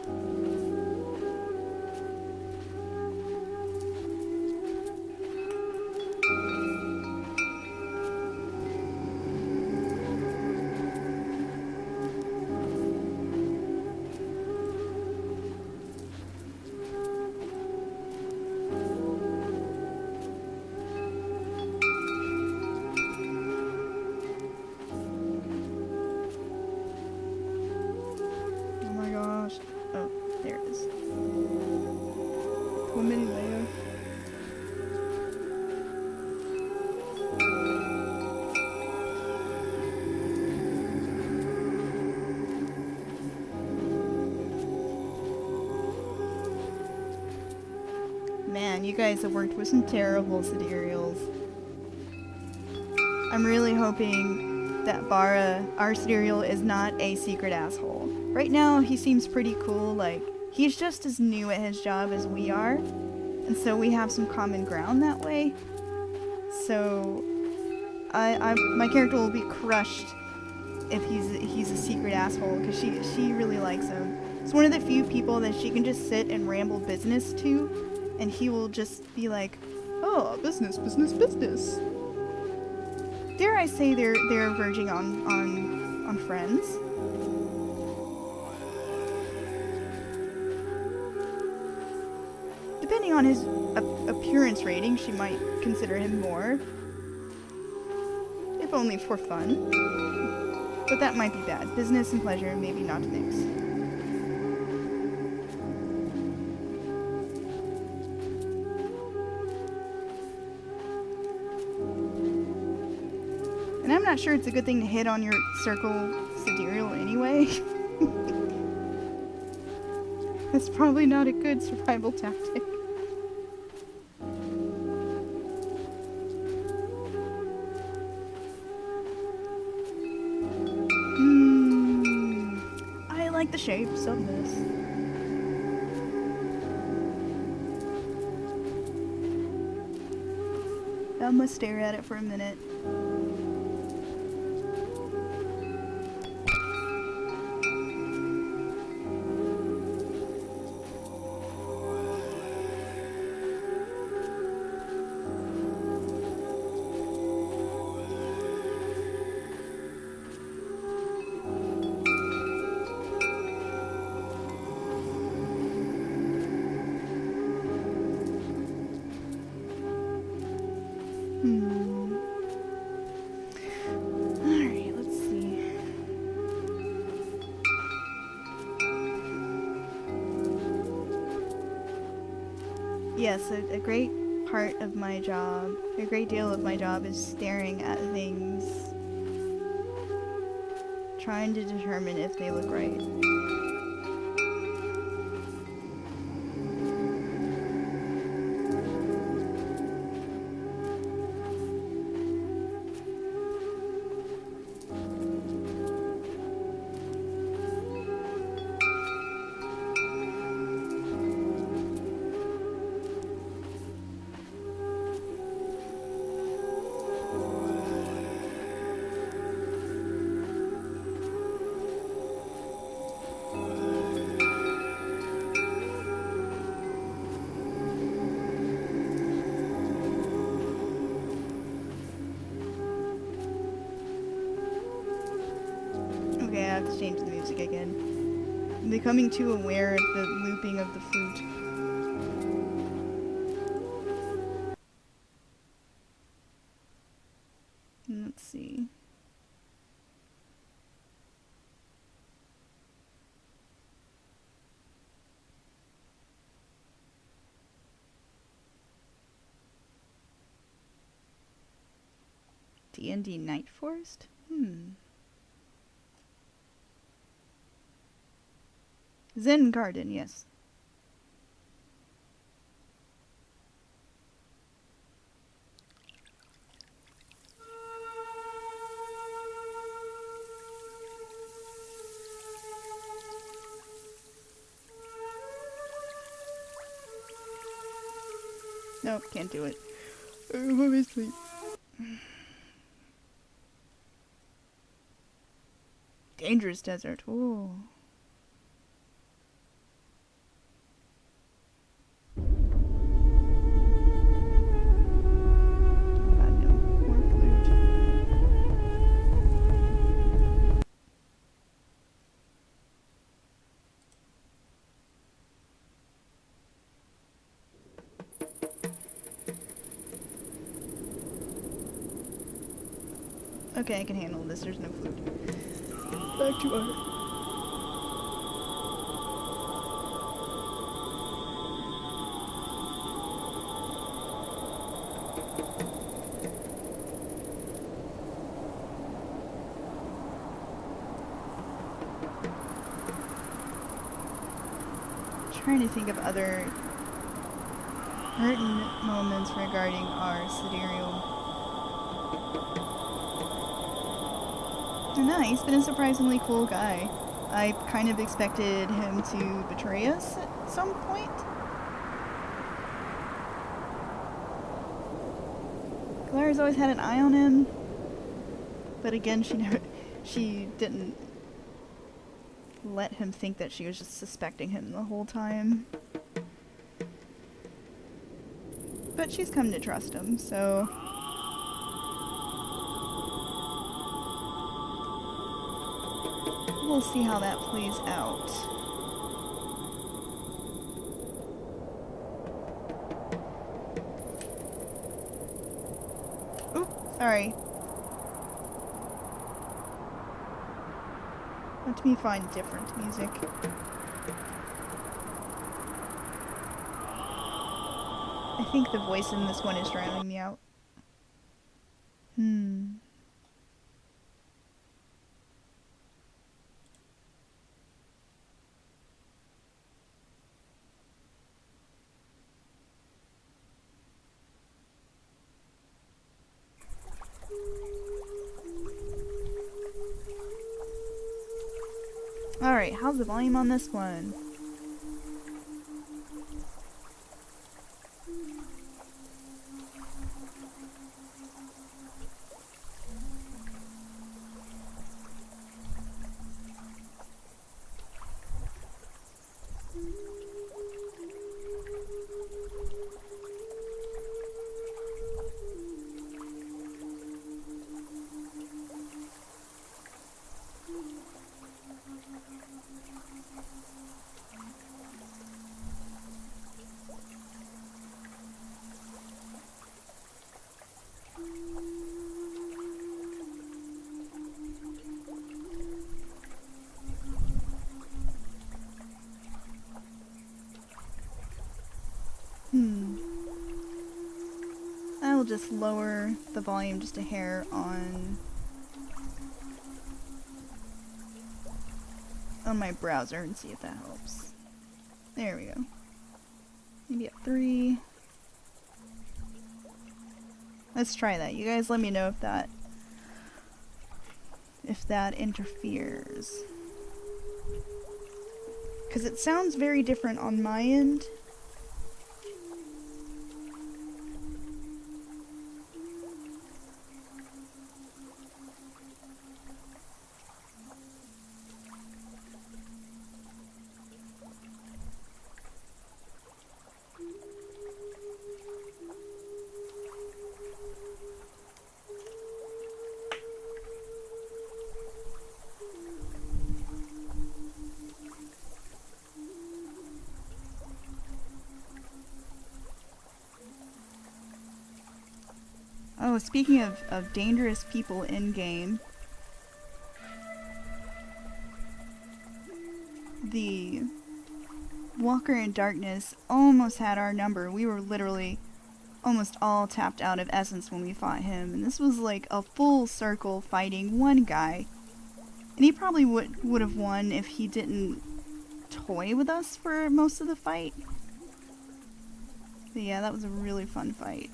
Oh, there it is. Woman layer. Man, you guys have worked with some terrible Sidereals. I'm really hoping that Bara, our Sidereal, is not a secret asshole. Right now, he seems pretty cool, like, he's just as new at his job as we are, and so we have some common ground that way. So, my character will be crushed if he's a secret asshole, because she really likes him. It's one of the few people that she can just sit and ramble business to, and he will just be like, oh, business, business, business. Dare I say they're verging on friends. Depending on his appearance rating, she might consider him more. If only for fun. But that might be bad. Business and pleasure maybe not to mix. And I'm not sure it's a good thing to hit on your circle Sidereal anyway. That's probably not a good survival tactic. I like the shapes of this. I'm gonna stare at it for a minute. Alright, let's see. Yes, a great part of my job, a great deal of my job is staring at things, trying to determine if they look right. have to change the music again. I'm becoming too aware of the looping of the flute. Let's see. D&D Night Forest? Zen Garden, yes. Nope, can't do it. I'm asleep. Dangerous desert. Ooh. God, no. More flute. Okay, I can handle this. There's no flute. Back to art. Trying to think of other pertinent moments regarding our sidereal. No, he's been a surprisingly cool guy. I kind of expected him to betray us at some point. Kalara's always had an eye on him, but again, she didn't let him think that she was just suspecting him the whole time. But she's come to trust him, so... we'll see how that plays out. Oop, sorry. Let me find different music. I think the voice in this one is drowning me out. Alright, how's the volume on this one? I will just lower the volume just a hair on my browser and see if that helps. There we go. Maybe at 3. Let's try that. You guys let me know if that interferes. Because it sounds very different on my end. Oh, speaking of dangerous people in-game, the Walker in Darkness almost had our number. We were literally almost all tapped out of essence when we fought him, and this was like a full circle fighting one guy. And he probably would have won if he didn't toy with us for most of the fight. But yeah, that was a really fun fight.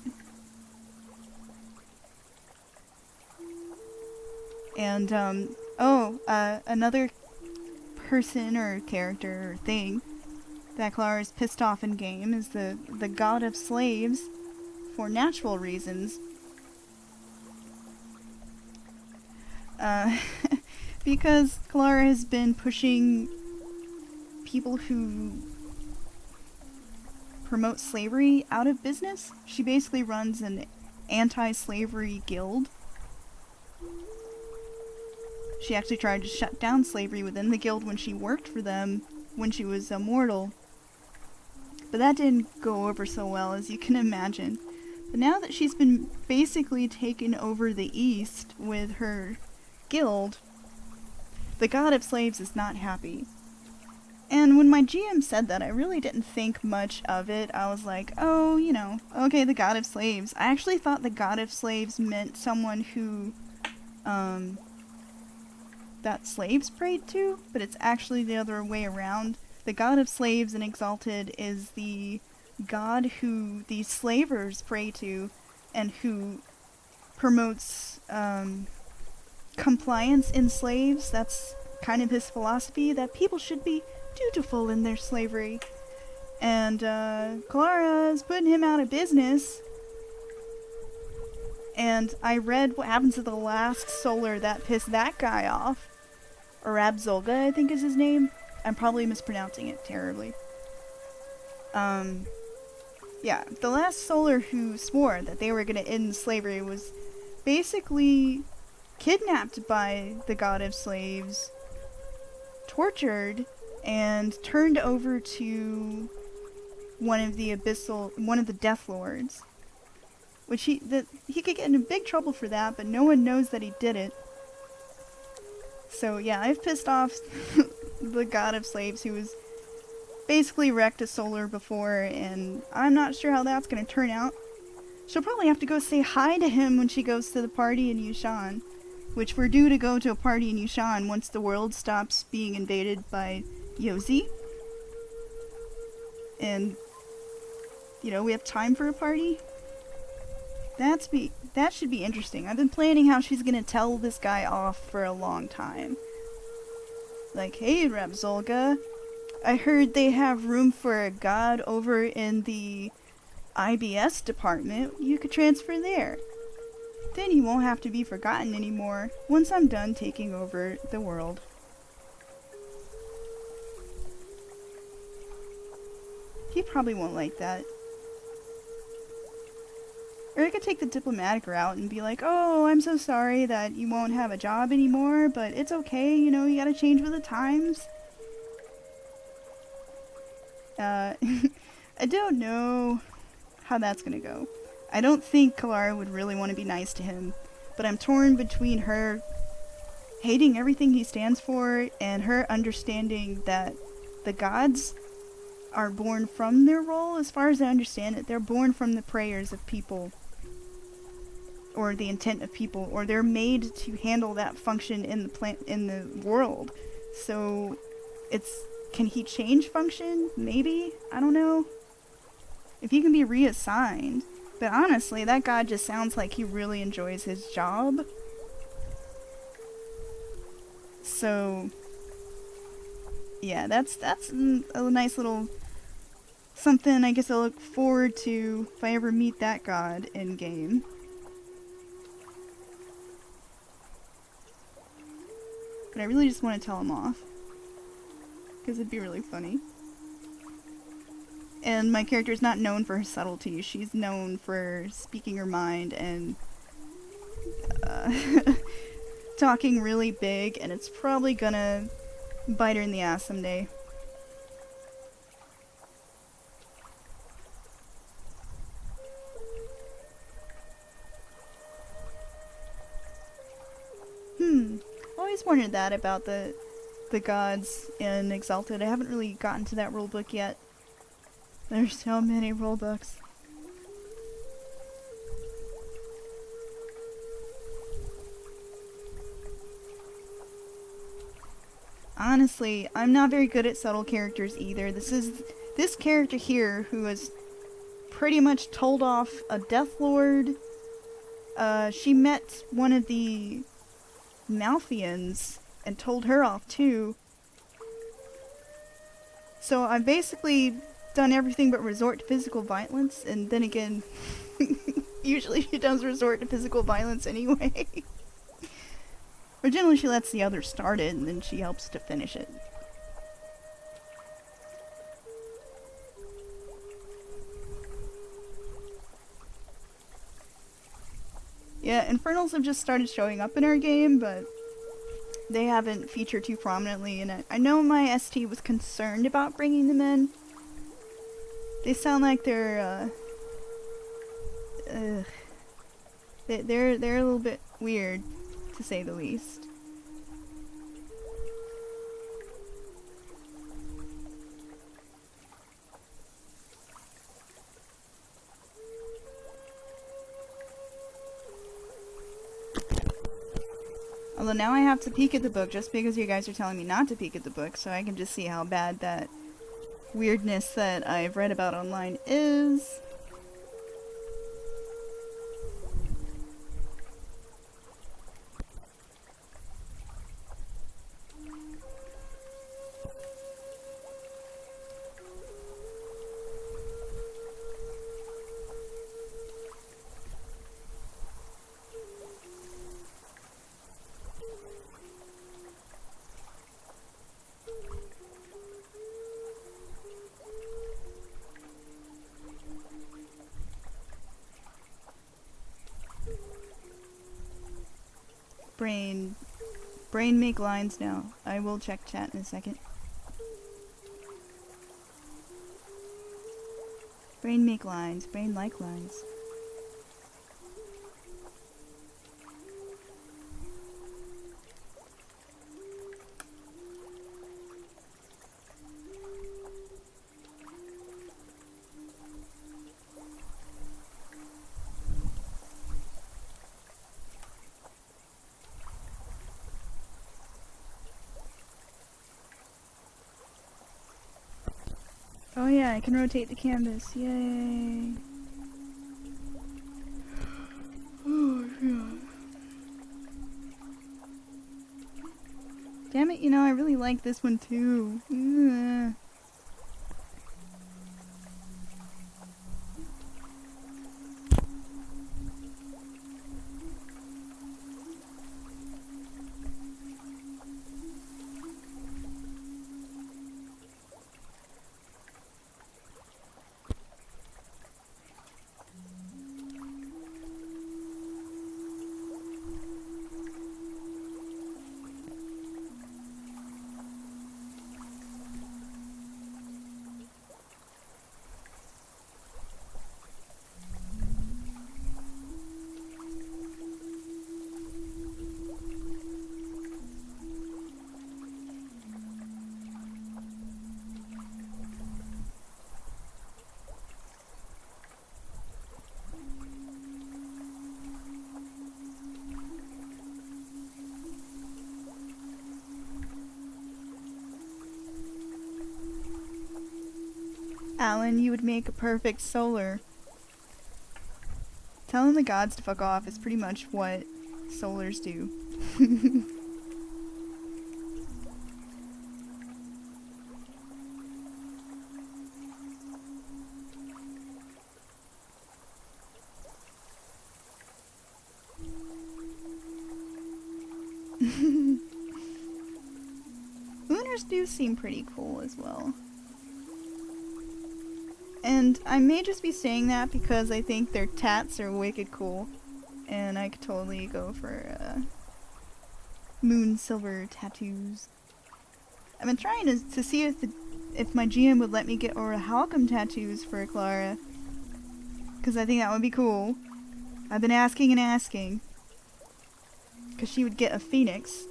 And, another person or character or thing that Kalara is pissed off in game is the god of slaves for natural reasons. Because Kalara has been pushing people who promote slavery out of business. She basically runs an anti-slavery guild. She actually tried to shut down slavery within the guild when she worked for them when she was immortal. But that didn't go over so well, as you can imagine. But now that she's been basically taken over the East with her guild, the god of slaves is not happy. And when my GM said that, I really didn't think much of it. I was like, oh, you know, okay, the god of slaves. I actually thought the god of slaves meant someone who, that slaves prayed to, but it's actually the other way around. The god of slaves in Exalted is the god who the slavers pray to, and who promotes compliance in slaves. That's kind of his philosophy, that people should be dutiful in their slavery. And Kalara is putting him out of business. And I read what happens to the last solar that pissed that guy off. Arabzolga, I think is his name. I'm probably mispronouncing it terribly. Yeah, the last solar who swore that they were going to end slavery was basically kidnapped by the god of slaves, tortured, and turned over to one of the Death Lords. Which he could get in big trouble for that, but no one knows that he did it. So yeah, I've pissed off the god of slaves, who was basically wrecked a solar before, and I'm not sure how that's going to turn out. She'll probably have to go say hi to him when she goes to the party in Yushan, which we're due to go to a party in Yushan once the world stops being invaded by Yozi. And, you know, we have time for a party. That should be interesting. I've been planning how she's gonna tell this guy off for a long time. Like, hey, Rabzolga, I heard they have room for a god over in the IBS department. You could transfer there. Then you won't have to be forgotten anymore once I'm done taking over the world. He probably won't like that. Or I could take the diplomatic route and be like, oh, I'm so sorry that you won't have a job anymore, but it's okay, you know, you gotta change with the times. I don't know how that's gonna go. I don't think Kalara would really want to be nice to him, but I'm torn between her hating everything he stands for and her understanding that the gods are born from their role. As far as I understand it, they're born from the prayers of people, or the intent of people, or they're made to handle that function in the world. So can he change function? Maybe? I don't know. If he can be reassigned. But honestly, that god just sounds like he really enjoys his job. So yeah, that's a nice little something I guess I'll look forward to if I ever meet that god in game. But I really just want to tell him off, because it'd be really funny. And my character is not known for her subtlety. She's known for speaking her mind and talking really big, and it's probably gonna bite her in the ass someday. always wondered that about the gods in Exalted. I haven't really gotten to that rulebook yet. There's so many rulebooks. Honestly, I'm not very good at subtle characters either. This character here who was pretty much told off a Death Lord. She met one of the Malthians and told her off too. So I've basically done everything but resort to physical violence, and then again, usually she does resort to physical violence anyway. Or generally she lets the others start it, and then she helps to finish it. Yeah, Infernals have just started showing up in our game, but they haven't featured too prominently, and I know my ST was concerned about bringing them in. They sound like they're a little bit weird, to say the least. Although now I have to peek at the book just because you guys are telling me not to peek at the book, so I can just see how bad that weirdness that I've read about online is. Brain make lines now. I will check chat in a second. Brain make lines. Brain like lines. Oh yeah, I can rotate the canvas. Yay. Oh yeah. Damn it, you know, I really like this one too. Ugh. Alan, you would make a perfect solar. Telling the gods to fuck off is pretty much what solars do. Lunars do seem pretty cool as well. And I may just be saying that because I think their tats are wicked cool. And I could totally go for moon silver tattoos. I've been trying to see if my GM would let me get Orichalcum tattoos for Kalara. Because I think that would be cool. I've been asking and asking. Because she would get a phoenix.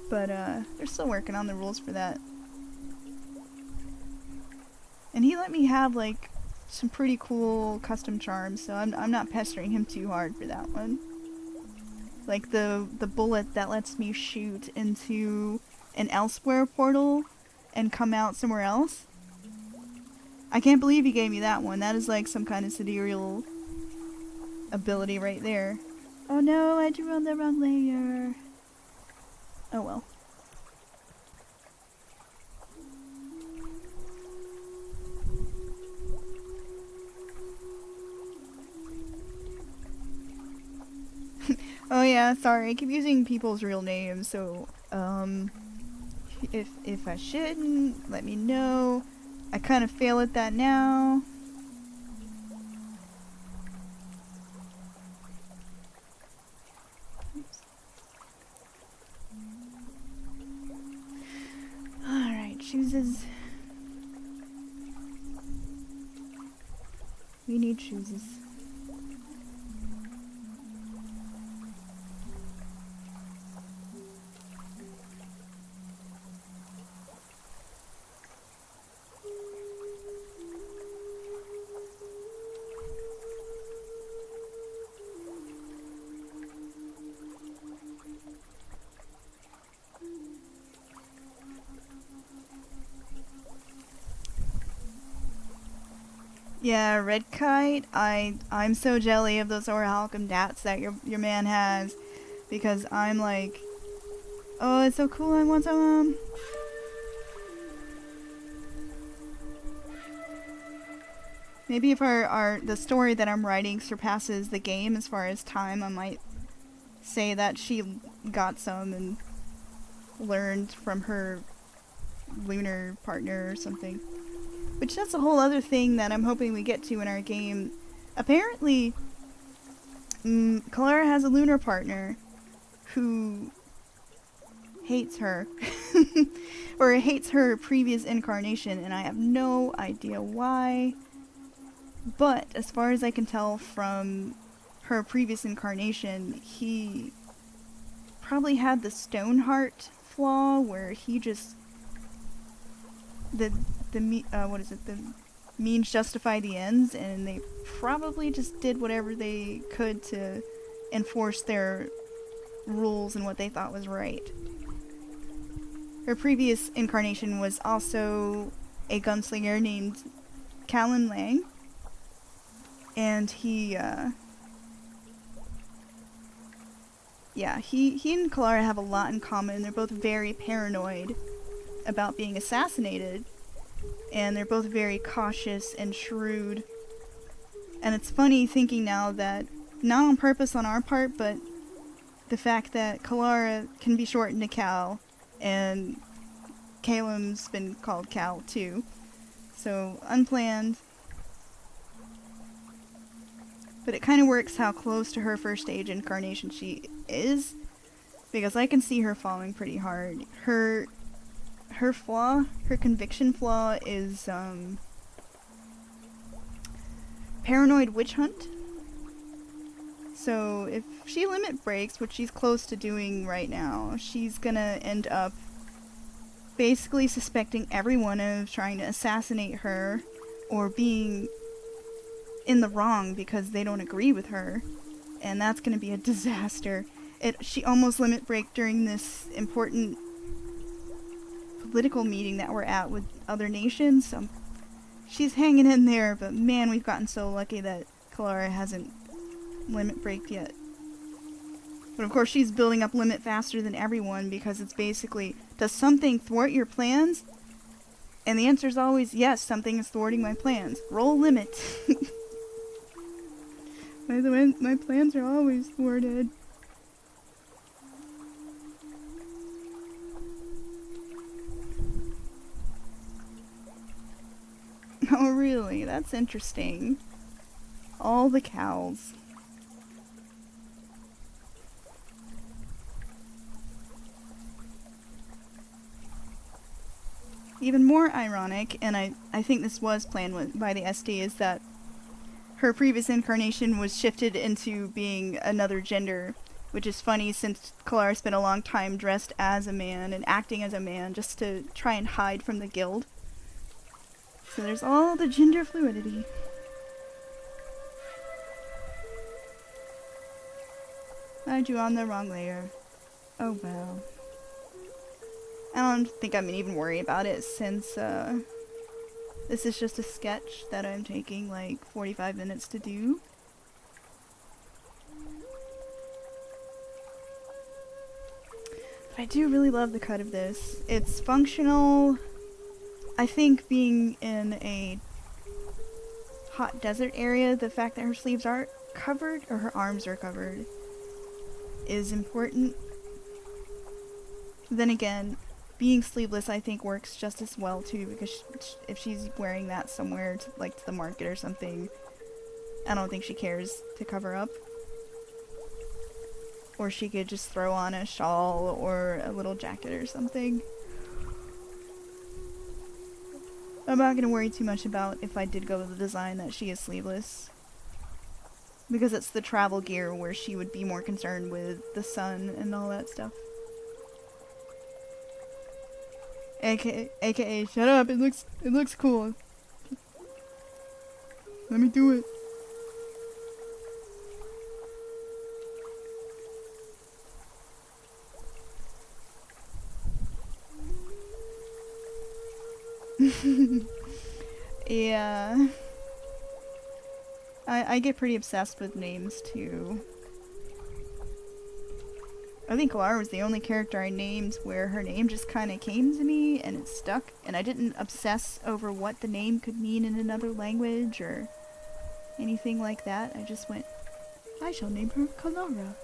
But they're still working on the rules for that. And he let me have like some pretty cool custom charms, so I'm not pestering him too hard for that one. Like the bullet that lets me shoot into an elsewhere portal and come out somewhere else. I can't believe he gave me that one. That is like some kind of sidereal ability right there. Oh no, I drew on the wrong layer. Oh well. Oh yeah, sorry, I keep using people's real names, so, if I shouldn't, let me know. I kind of fail at that now. Alright, chooses. We need chooses. Yeah, Red Kite, I'm so jelly of those Orichalcum Dats that your man has, because I'm like, oh, it's so cool, I want some. Maybe if the story that I'm writing surpasses the game as far as time, I might say that she got some and learned from her lunar partner or something. Which that's a whole other thing that I'm hoping we get to in our game. Apparently, Kalara has a lunar partner who hates her. Or hates her previous incarnation, and I have no idea why. But as far as I can tell from her previous incarnation, he probably had the Stoneheart flaw where he just the means justify the ends, and they probably just did whatever they could to enforce their rules and what they thought was right. Her previous incarnation was also a gunslinger named Callan Lang, and he and Kalara have a lot in common. They're both very paranoid about being assassinated, and they're both very cautious and shrewd. And it's funny thinking now that, not on purpose on our part, but the fact that Kalara can be shortened to Cal, and Calum's been called Cal too. So, unplanned. But it kind of works how close to her first stage incarnation she is, because I can see her falling pretty hard. Her conviction flaw is, paranoid witch hunt. So if she limit breaks, which she's close to doing right now, she's gonna end up basically suspecting everyone of trying to assassinate her or being in the wrong because they don't agree with her, and that's gonna be a disaster. She almost limit break during this important political meeting that we're at with other nations, so she's hanging in there, but man, we've gotten so lucky that Kalara hasn't limit break yet. But of course she's building up limit faster than everyone, because it's basically, does something thwart your plans? And the answer is always yes, something is thwarting my plans. Roll limit. By the way, my plans are always thwarted. Oh really? That's interesting. All the cows. Even more ironic, and I think this was planned by the SD, is that her previous incarnation was shifted into being another gender which is funny since Kalara spent a long time dressed as a man and acting as a man just to try and hide from the guild. So there's all the gender fluidity. I drew on the wrong layer. Oh well. I don't think I'm even worry about it since this is just a sketch that I'm taking like 45 minutes to do. But I do really love the cut of this. It's functional. I think being in a hot desert area, the fact that her sleeves are covered, or her arms are covered, is important. Then again, being sleeveless I think works just as well too, because if she's wearing that somewhere to, like, to the market or something, I don't think she cares to cover up. Or she could just throw on a shawl or a little jacket or something. I'm not gonna worry too much about if I did go with the design that she is sleeveless, because it's the travel gear where she would be more concerned with the sun and all that stuff. AKA, shut up, it looks cool. Let me do it. Yeah. I get pretty obsessed with names too. I think Kalara was the only character I named where her name just kind of came to me and it stuck, and I didn't obsess over what the name could mean in another language or anything like that. I just went, I shall name her Kalara.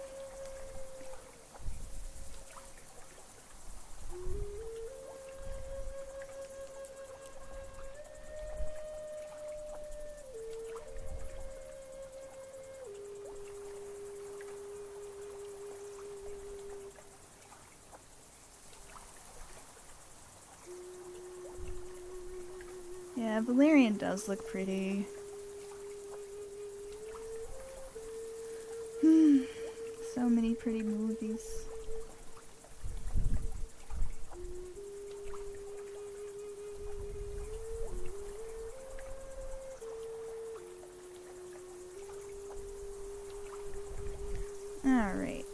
Yeah, Valerian does look pretty. So many pretty movies. Alright.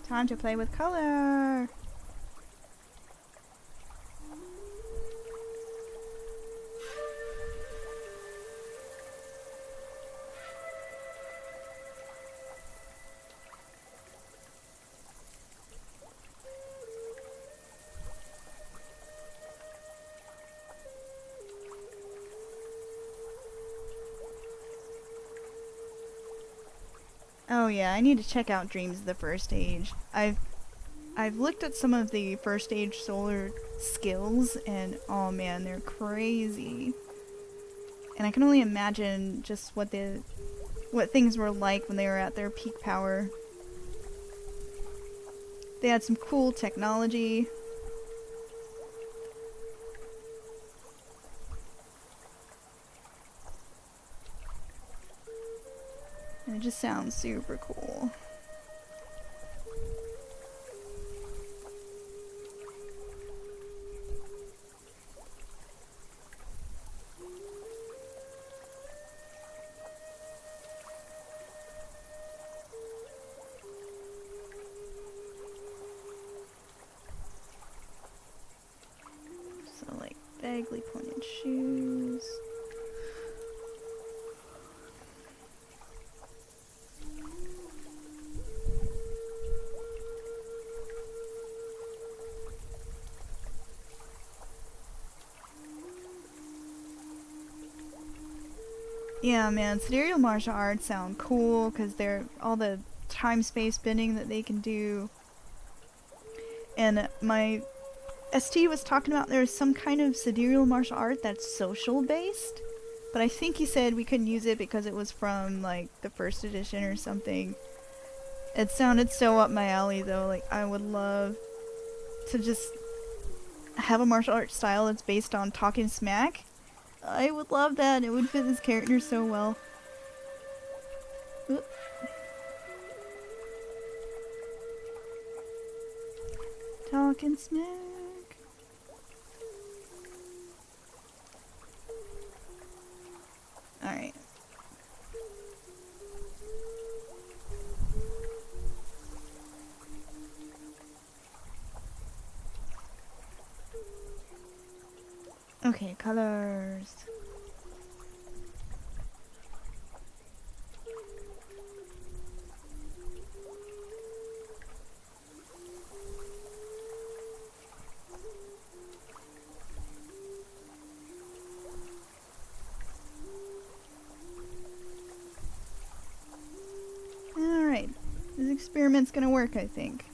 Time to play with color! Oh yeah, I need to check out Dreams of the First Age. I've looked at some of the First Age solar skills, and oh man, they're crazy. And I can only imagine just what things were like when they were at their peak power. They had some cool technology. And it just sounds super cool. So like vaguely pointed shoes. Yeah, man, sidereal martial arts sound cool because they're all the time-space bending that they can do. And my ST was talking about there's some kind of sidereal martial art that's social-based, but I think he said we couldn't use it because it was from like the first edition or something. It sounded so up my alley though. Like I would love to just have a martial arts style that's based on talking smack. I would love that. It would fit this character so well. Oop. Talking smack. Alright. Okay, colors. Alright. This experiment's gonna work, I think.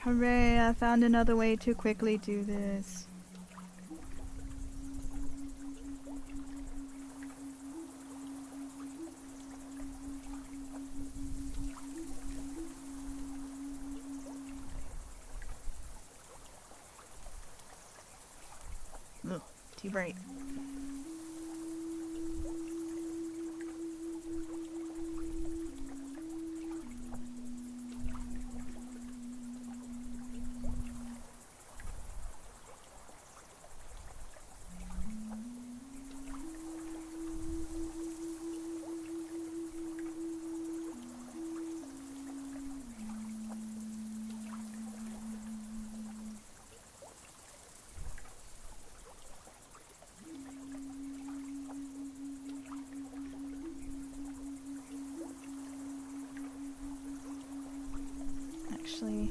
Hooray, I found another way to quickly do this. Ugh, too bright. Actually,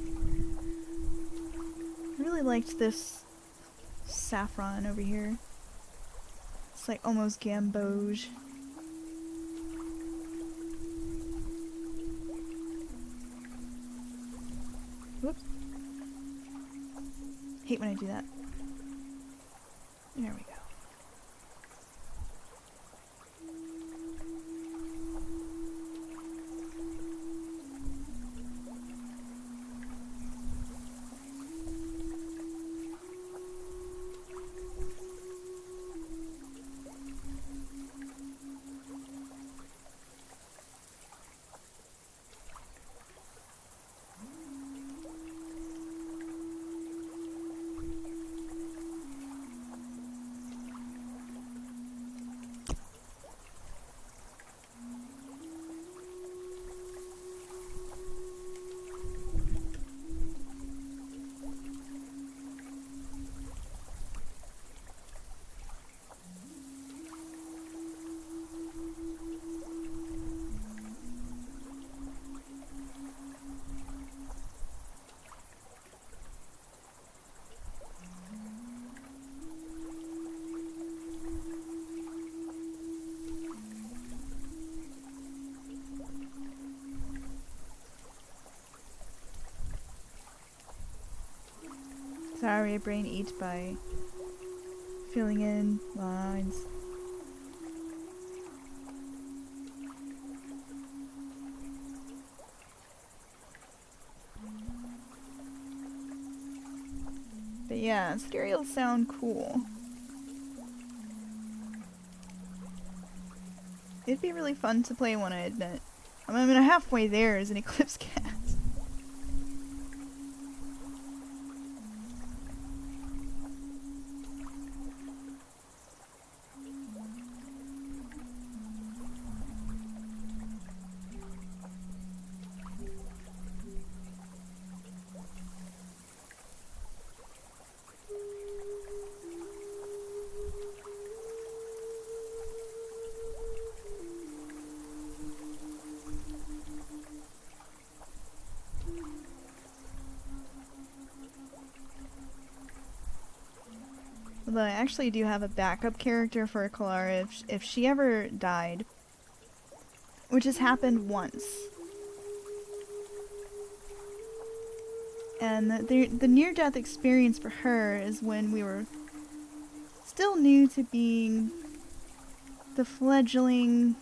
I really liked this saffron over here. It's like almost gamboge. Whoops. Hate when I do that. There we go. Sorry, brain eats by filling in lines. But yeah, stereos sound cool. It'd be really fun to play one, I admit. I mean, halfway there is an Eclipse Cat. Although I actually do have a backup character for Kalara if she ever died, which has happened once. And the near-death experience for her is when we were still new to being the fledgling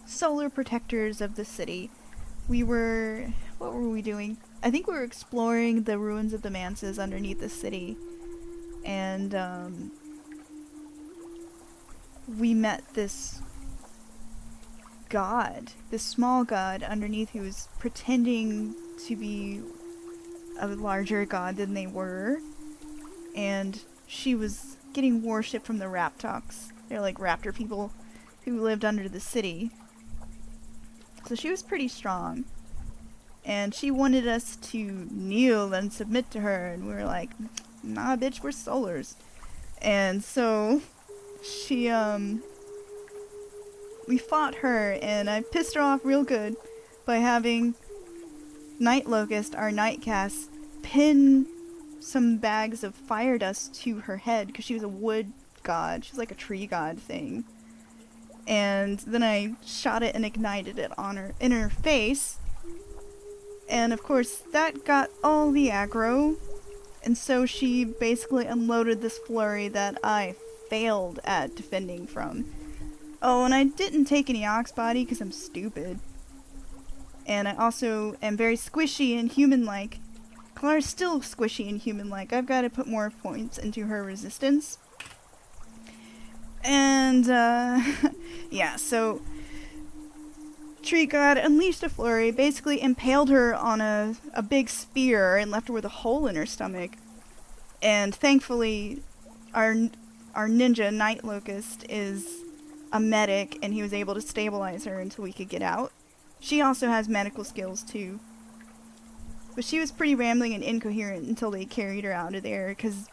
solar protectors of the city. What were we doing? I think we were exploring the ruins of the manses underneath the city. And, we met this god, this small god underneath who was pretending to be a larger god than they were. And she was getting worship from the Raptoks. They're like raptor people who lived under the city. So she was pretty strong. And she wanted us to kneel and submit to her, and we were like, nah bitch, we're solars. And so she we fought her, and I pissed her off real good by having Night Locust, our Nightcast, pin some bags of fire dust to her head because she was a wood god. She was like a tree god thing. And then I shot it and ignited it on her in her face. And of course that got all the aggro. And so she basically unloaded this flurry that I failed at defending from. Oh, and I didn't take any ox body because I'm stupid. And I also am very squishy and human-like. Kalara's still squishy and human-like. I've got to put more points into her resistance. And, yeah, so Tree God unleashed a flurry, basically impaled her on a big spear and left her with a hole in her stomach. And thankfully, our ninja, Night Locust, is a medic, and he was able to stabilize her until we could get out. She also has medical skills, too. But she was pretty rambling and incoherent until they carried her out of there, because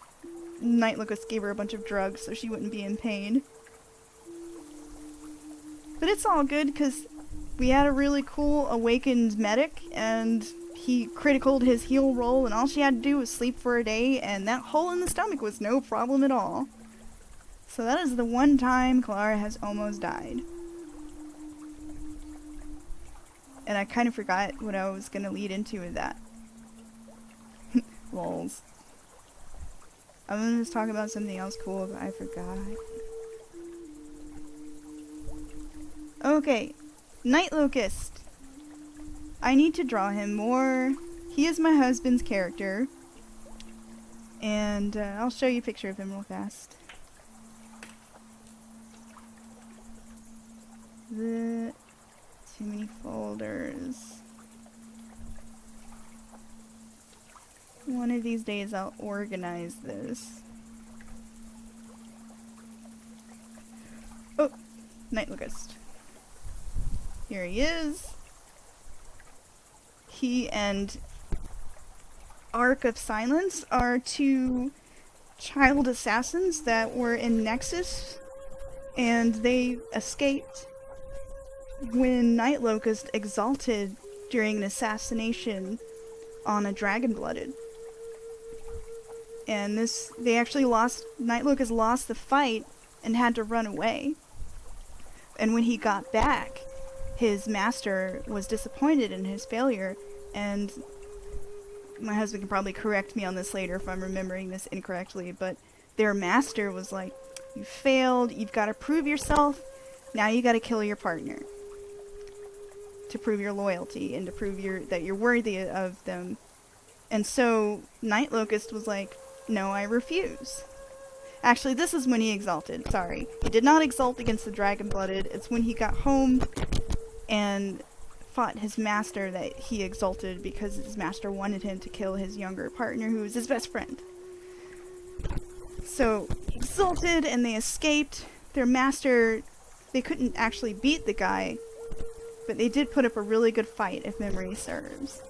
Night Locust gave her a bunch of drugs so she wouldn't be in pain. But it's all good, because we had a really cool awakened medic, and he criticaled his heal roll, and all she had to do was sleep for a day, and that hole in the stomach was no problem at all. So that is the one time Kalara has almost died. And I kind of forgot what I was going to lead into with that. Lols. I'm going to just talk about something else cool, but I forgot. Okay. Night Locust. I need to draw him more. He is my husband's character. And I'll show you a picture of him real fast. Too many folders. One of these days I'll organize this. Oh, Night Locust. Here he is. He and Arc of Silence are two child assassins that were in Nexus, and they escaped when Night Locust exalted during an assassination on a Dragon-Blooded. And they actually Night Locust lost the fight and had to run away. And when he got back, his master was disappointed in his failure, and my husband can probably correct me on this later if I'm remembering this incorrectly, but their master was like, you failed, you've got to prove yourself, now you got to kill your partner. To prove your loyalty and to prove that you're worthy of them. And so Night Locust was like, no, I refuse. Actually, this is when he exalted. Sorry. He did not exalt against the Dragon-Blooded. It's when he got home and fought his master that he exalted because his master wanted him to kill his younger partner who was his best friend. So, he exalted and they escaped. Their master, they couldn't actually beat the guy, but they did put up a really good fight, if memory serves.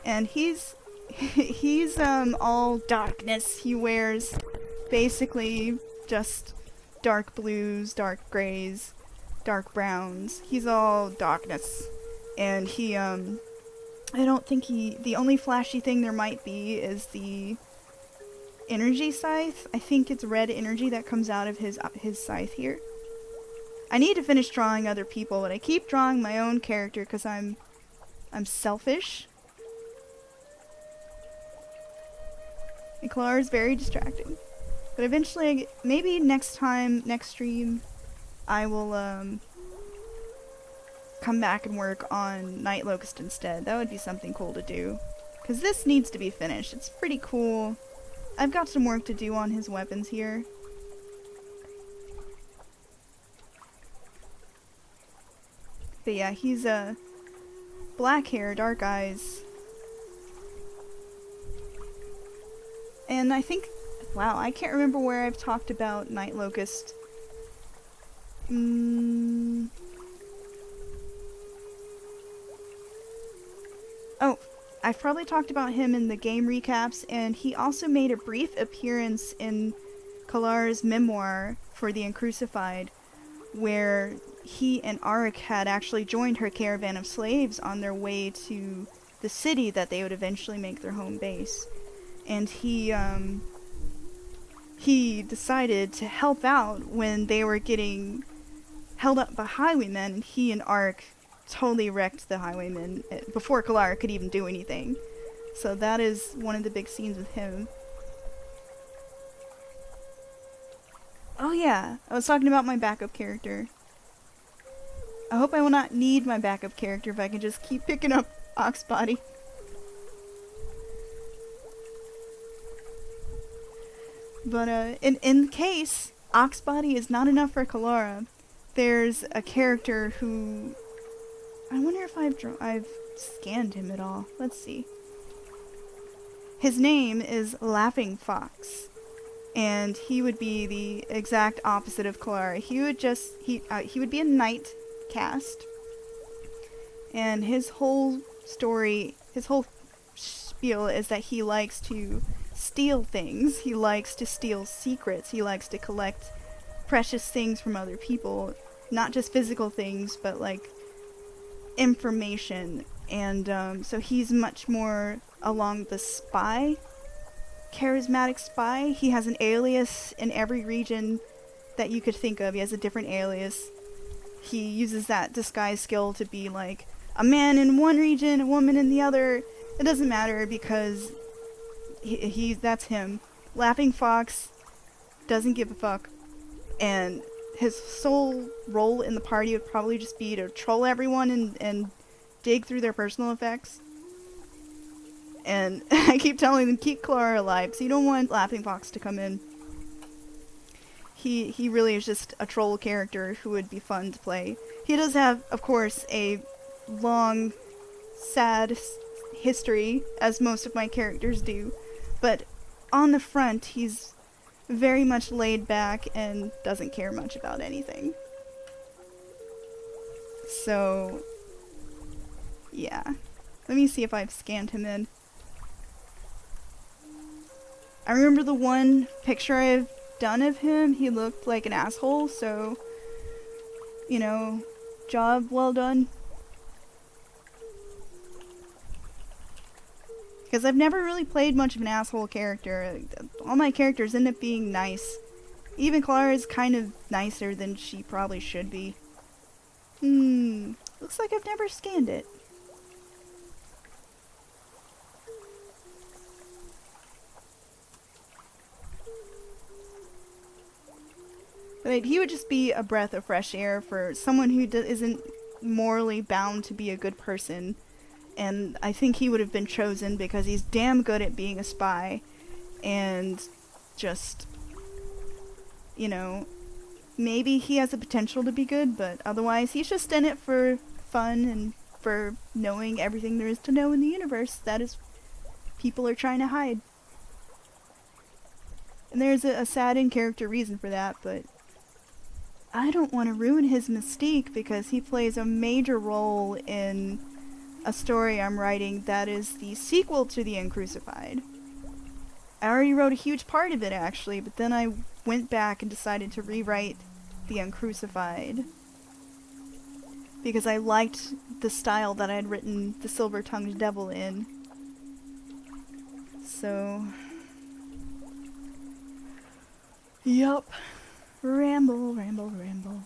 And he's all darkness. He wears basically just dark blues, dark grays, dark browns. He's all darkness. And he I don't think the only flashy thing there might be is the energy scythe. I think it's red energy that comes out of his scythe here. I need to finish drawing other people, but I keep drawing my own character because I'm selfish. And Kalara is very distracting. But eventually, maybe next stream, I will come back and work on Night Locust instead. That would be something cool to do. Because this needs to be finished. It's pretty cool. I've got some work to do on his weapons here. But yeah, he's black hair, dark eyes. And I think, wow, I can't remember where I've talked about Night Locust. Oh, I've probably talked about him in the game recaps, and he also made a brief appearance in Kalara's memoir for the Uncrucified, where he and Arik had actually joined her caravan of slaves on their way to the city that they would eventually make their home base. And he decided to help out when they were getting held up by highwaymen, and he and Arik totally wrecked the highwaymen before Kalara could even do anything. So that is one of the big scenes with him. Oh yeah, I was talking about my backup character. I hope I will not need my backup character if I can just keep picking up Oxbody. But in case Oxbody is not enough for Kalara, there's a character who I wonder if I've scanned him at all. Let's see. His name is Laughing Fox, and he would be the exact opposite of Kalara. He would be a knight cast, and his whole story, his whole spiel is that he likes to steal things. He likes to steal secrets. He likes to collect precious things from other people, not just physical things, but like information. And so he's much more along the spy, charismatic spy. He has an alias in every region that you could think of. He has a different alias. He uses that disguise skill to be like a man in one region, a woman in the other. It doesn't matter because that's him. Laughing Fox doesn't give a fuck, and his sole role in the party would probably just be to troll everyone and dig through their personal effects. And I keep telling them, keep Kalara alive, so you don't want Laughing Fox to come in. He really is just a troll character who would be fun to play. He does have, of course, a long, sad history, as most of my characters do. But on the front, he's very much laid back and doesn't care much about anything. So, yeah. Let me see if I've scanned him in. I remember the one picture I've done of him, he looked like an asshole, so, you know, job well done. Because I've never really played much of an asshole character. All my characters end up being nice. Even Kalara is kind of nicer than she probably should be. Looks like I've never scanned it. But he would just be a breath of fresh air for someone who isn't morally bound to be a good person. And I think he would have been chosen because he's damn good at being a spy. And just, you know, maybe he has the potential to be good, but otherwise he's just in it for fun and for knowing everything there is to know in the universe that is people are trying to hide. And there's a sad in-character reason for that, but I don't want to ruin his mystique because he plays a major role in a story I'm writing that is the sequel to The Uncrucified. I already wrote a huge part of it, actually, but then I went back and decided to rewrite The Uncrucified. because I liked the style that I had written the Silver-Tongued Devil in. So, yup. Ramble, ramble, ramble.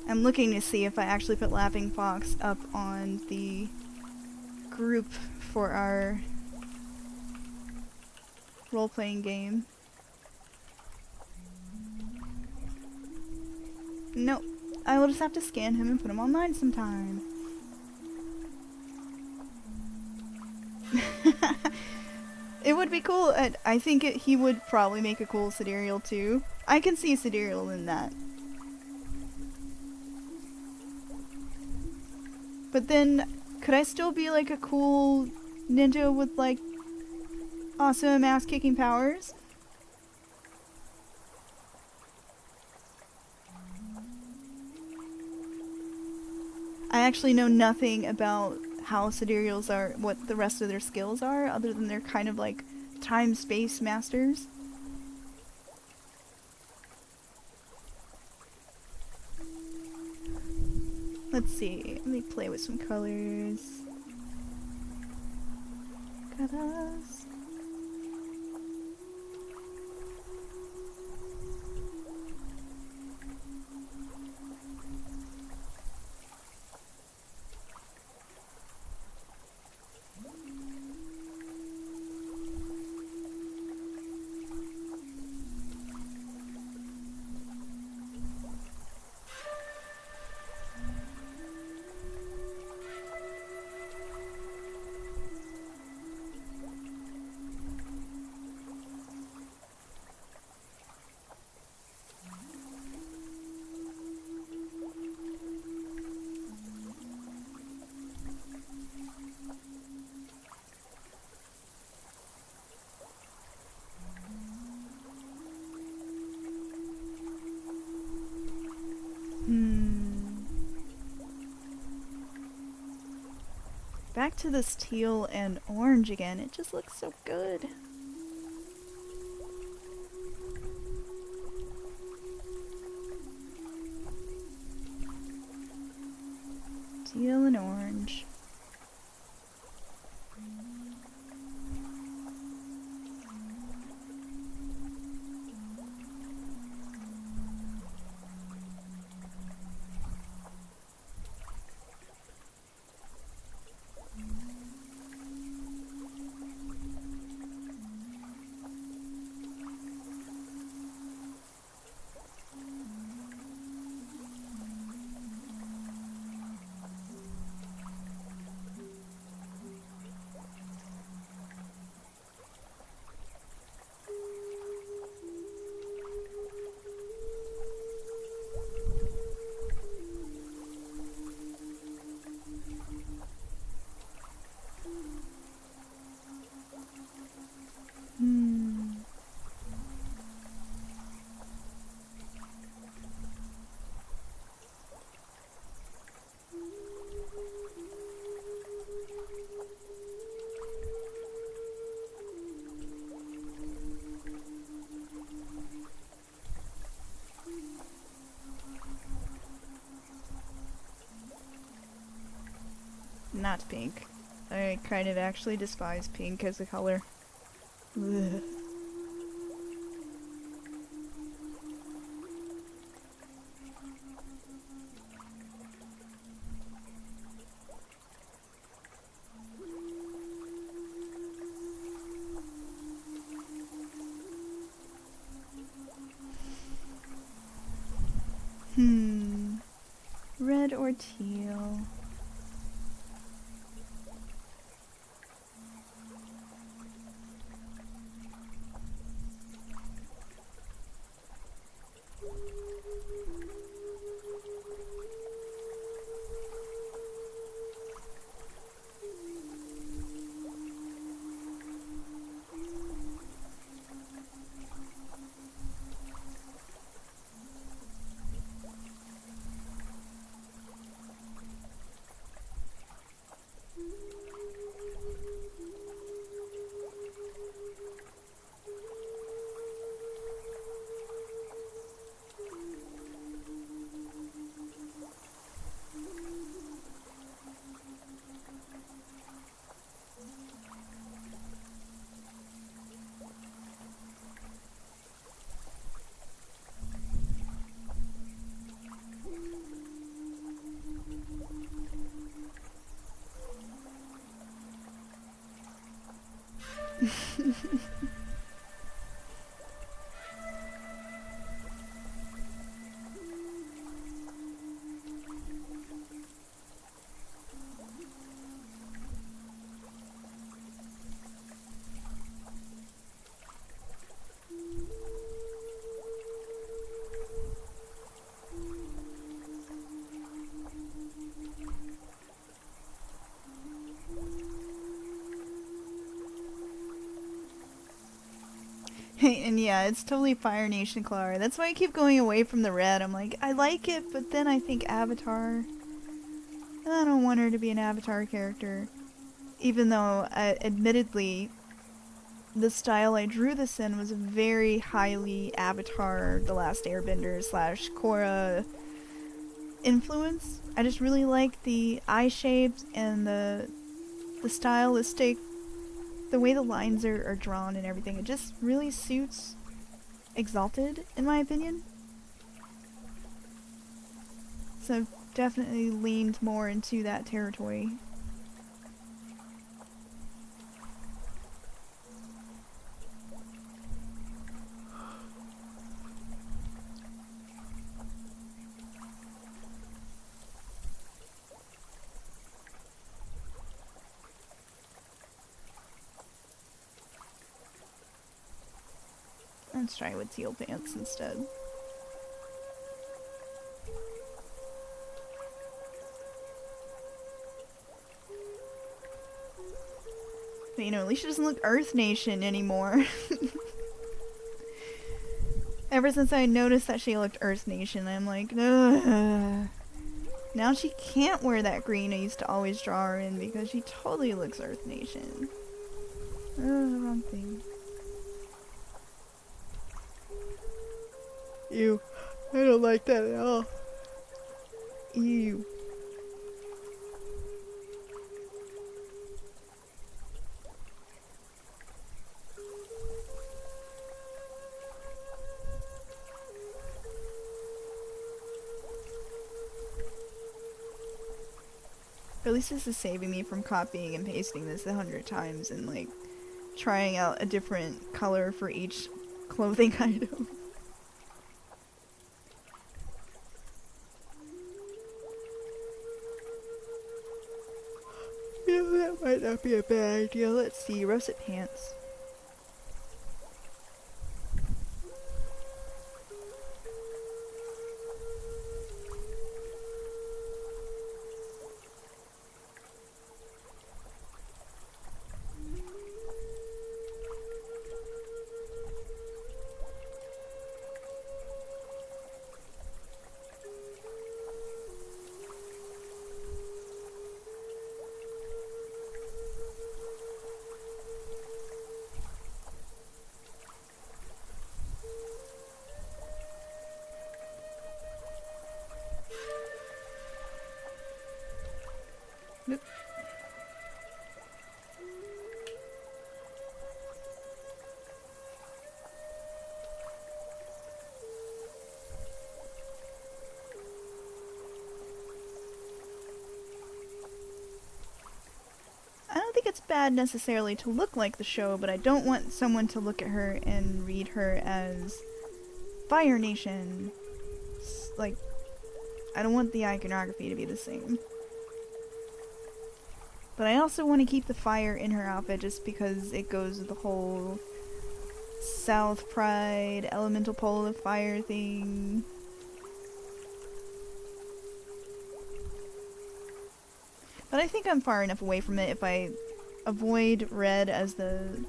I'm looking to see if I actually put Laughing Fox up on the group for our role-playing game. Nope. I will just have to scan him and put him online sometime. It would be cool. I think he would probably make a cool Sidereal too. I can see Sidereal in that. But then, could I still be like a cool ninja with like awesome ass-kicking powers? I actually know nothing about how Sidereals are, what the rest of their skills are, other than they're kind of like time-space masters. Let's see, let me play with some colors. Colors. Back to this teal and orange again. It just looks so good. Teal and orange. Not pink. I kind of actually despise pink as a color. Ugh. Red or teal? And yeah, it's totally Fire Nation Kalara. That's why I keep going away from the red. I'm like, I like it, but then I think Avatar. And I don't want her to be an Avatar character. Even though, admittedly, the style I drew this in was very highly Avatar, The Last Airbender / Korra influence. I just really like the eye shapes and the stylistic, the way the lines are drawn and everything. It just really suits Exalted, in my opinion. So I've definitely leaned more into that territory. Let's try with teal pants instead. But you know, at least she doesn't look Earth Nation anymore. Ever since I noticed that she looked Earth Nation, I'm like, ugh. Now she can't wear that green I used to always draw her in because she totally looks Earth Nation. Oh, the wrong thing. Ew. I don't like that at all. Ew. At least this is saving me from copying and pasting this 100 times and like trying out a different color for each clothing item. You know, that might not be a bad idea. Let's see, russet pants. Nope. I don't think it's bad necessarily to look like the show, but I don't want someone to look at her and read her as Fire Nation. Like, I don't want the iconography to be the same. But I also want to keep the fire in her outfit just because it goes with the whole South Pride, elemental pole of fire thing. But I think I'm far enough away from it if I avoid red as the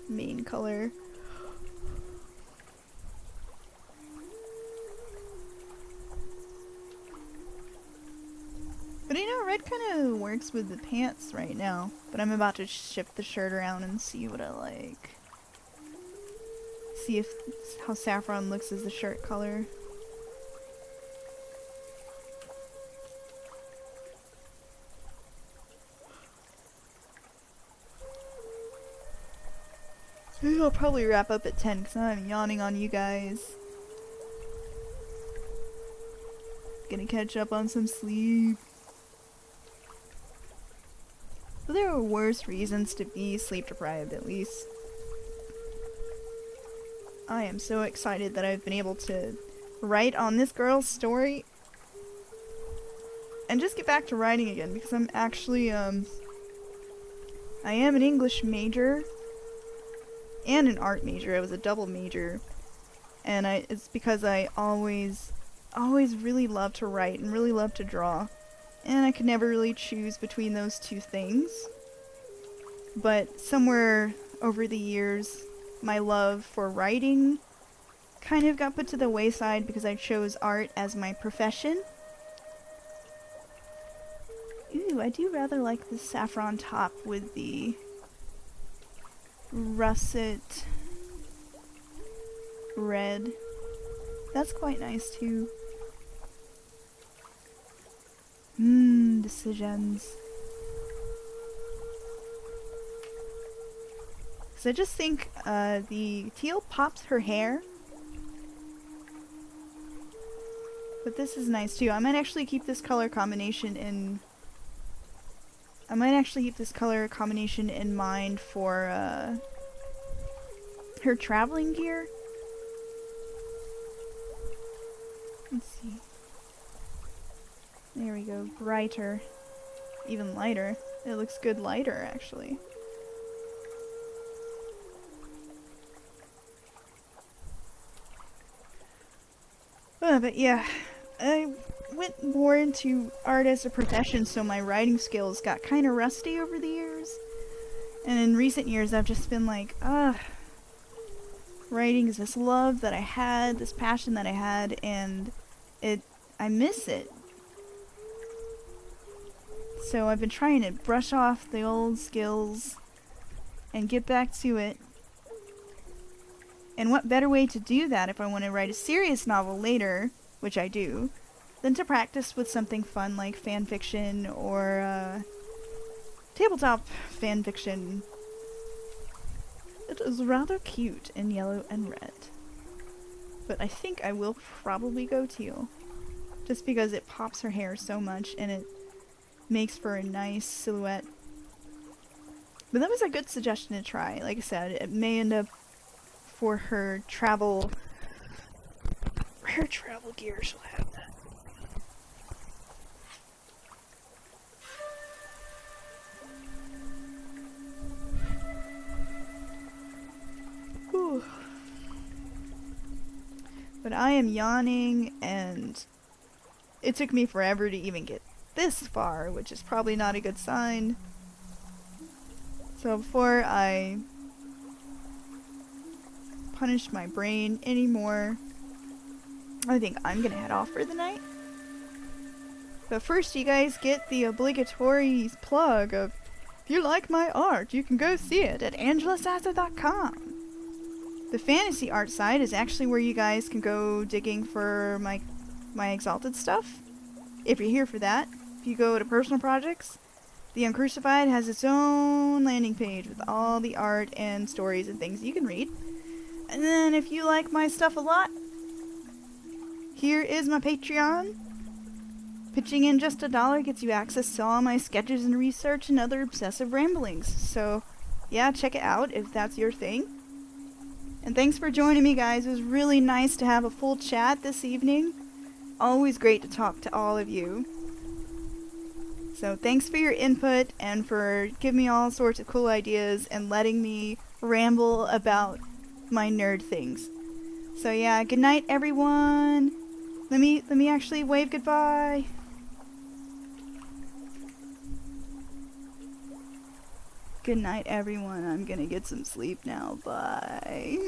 main color. But you know, red kind of works with the pants right now. But I'm about to shift the shirt around and see what I like. See if how saffron looks as the shirt color. I'll probably wrap up at 10 because I'm yawning on you guys. Gonna catch up on some sleep. But there are worse reasons to be sleep deprived, at least. I am so excited that I've been able to write on this girl's story. And just get back to writing again because I'm actually, I am an English major. And an art major. I was a double major. And it's because I always really love to write and really love to draw. And I could never really choose between those two things. But somewhere over the years, my love for writing kind of got put to the wayside because I chose art as my profession. Ooh, I do rather like the saffron top with the russet red. That's quite nice too. Decisions. So I just think the teal pops her hair. But this is nice too. I might actually keep this color combination in mind for her traveling gear. Let's see. There we go. Brighter. Even lighter. It looks good lighter, actually. But yeah, I went more into art as a profession, so my writing skills got kind of rusty over the years. And in recent years, I've just been like, writing is this love that I had, this passion that I had, and I miss it. So I've been trying to brush off the old skills and get back to it. And what better way to do that if I want to write a serious novel later, which I do, than to practice with something fun like fan fiction or tabletop fan fiction. It is rather cute in yellow and red. But I think I will probably go teal. Just because it pops her hair so much and it makes for a nice silhouette. But that was a good suggestion to try. Like I said, it may end up for her travel gear, she'll have that. Whew. But I am yawning, and it took me forever to even get this far, which is probably not a good sign. So before I punish my brain anymore, I think I'm gonna head off for the night. But first, you guys get the obligatory plug of, if you like my art, you can go see it at angelasasser.com. The fantasy art site is actually where you guys can go digging for my Exalted stuff. If you're here for that, if you go to personal projects, The Uncrucified has its own landing page with all the art and stories and things you can read. And then if you like my stuff a lot, here is my Patreon. Pitching in just $1 gets you access to all my sketches and research and other obsessive ramblings. So, yeah, check it out if that's your thing. And thanks for joining me, guys. It was really nice to have a full chat this evening. Always great to talk to all of you. So thanks for your input and for giving me all sorts of cool ideas and letting me ramble about my nerd things. So yeah, good night, everyone. Let me actually wave goodbye. Good night, everyone. I'm gonna get some sleep now. Bye.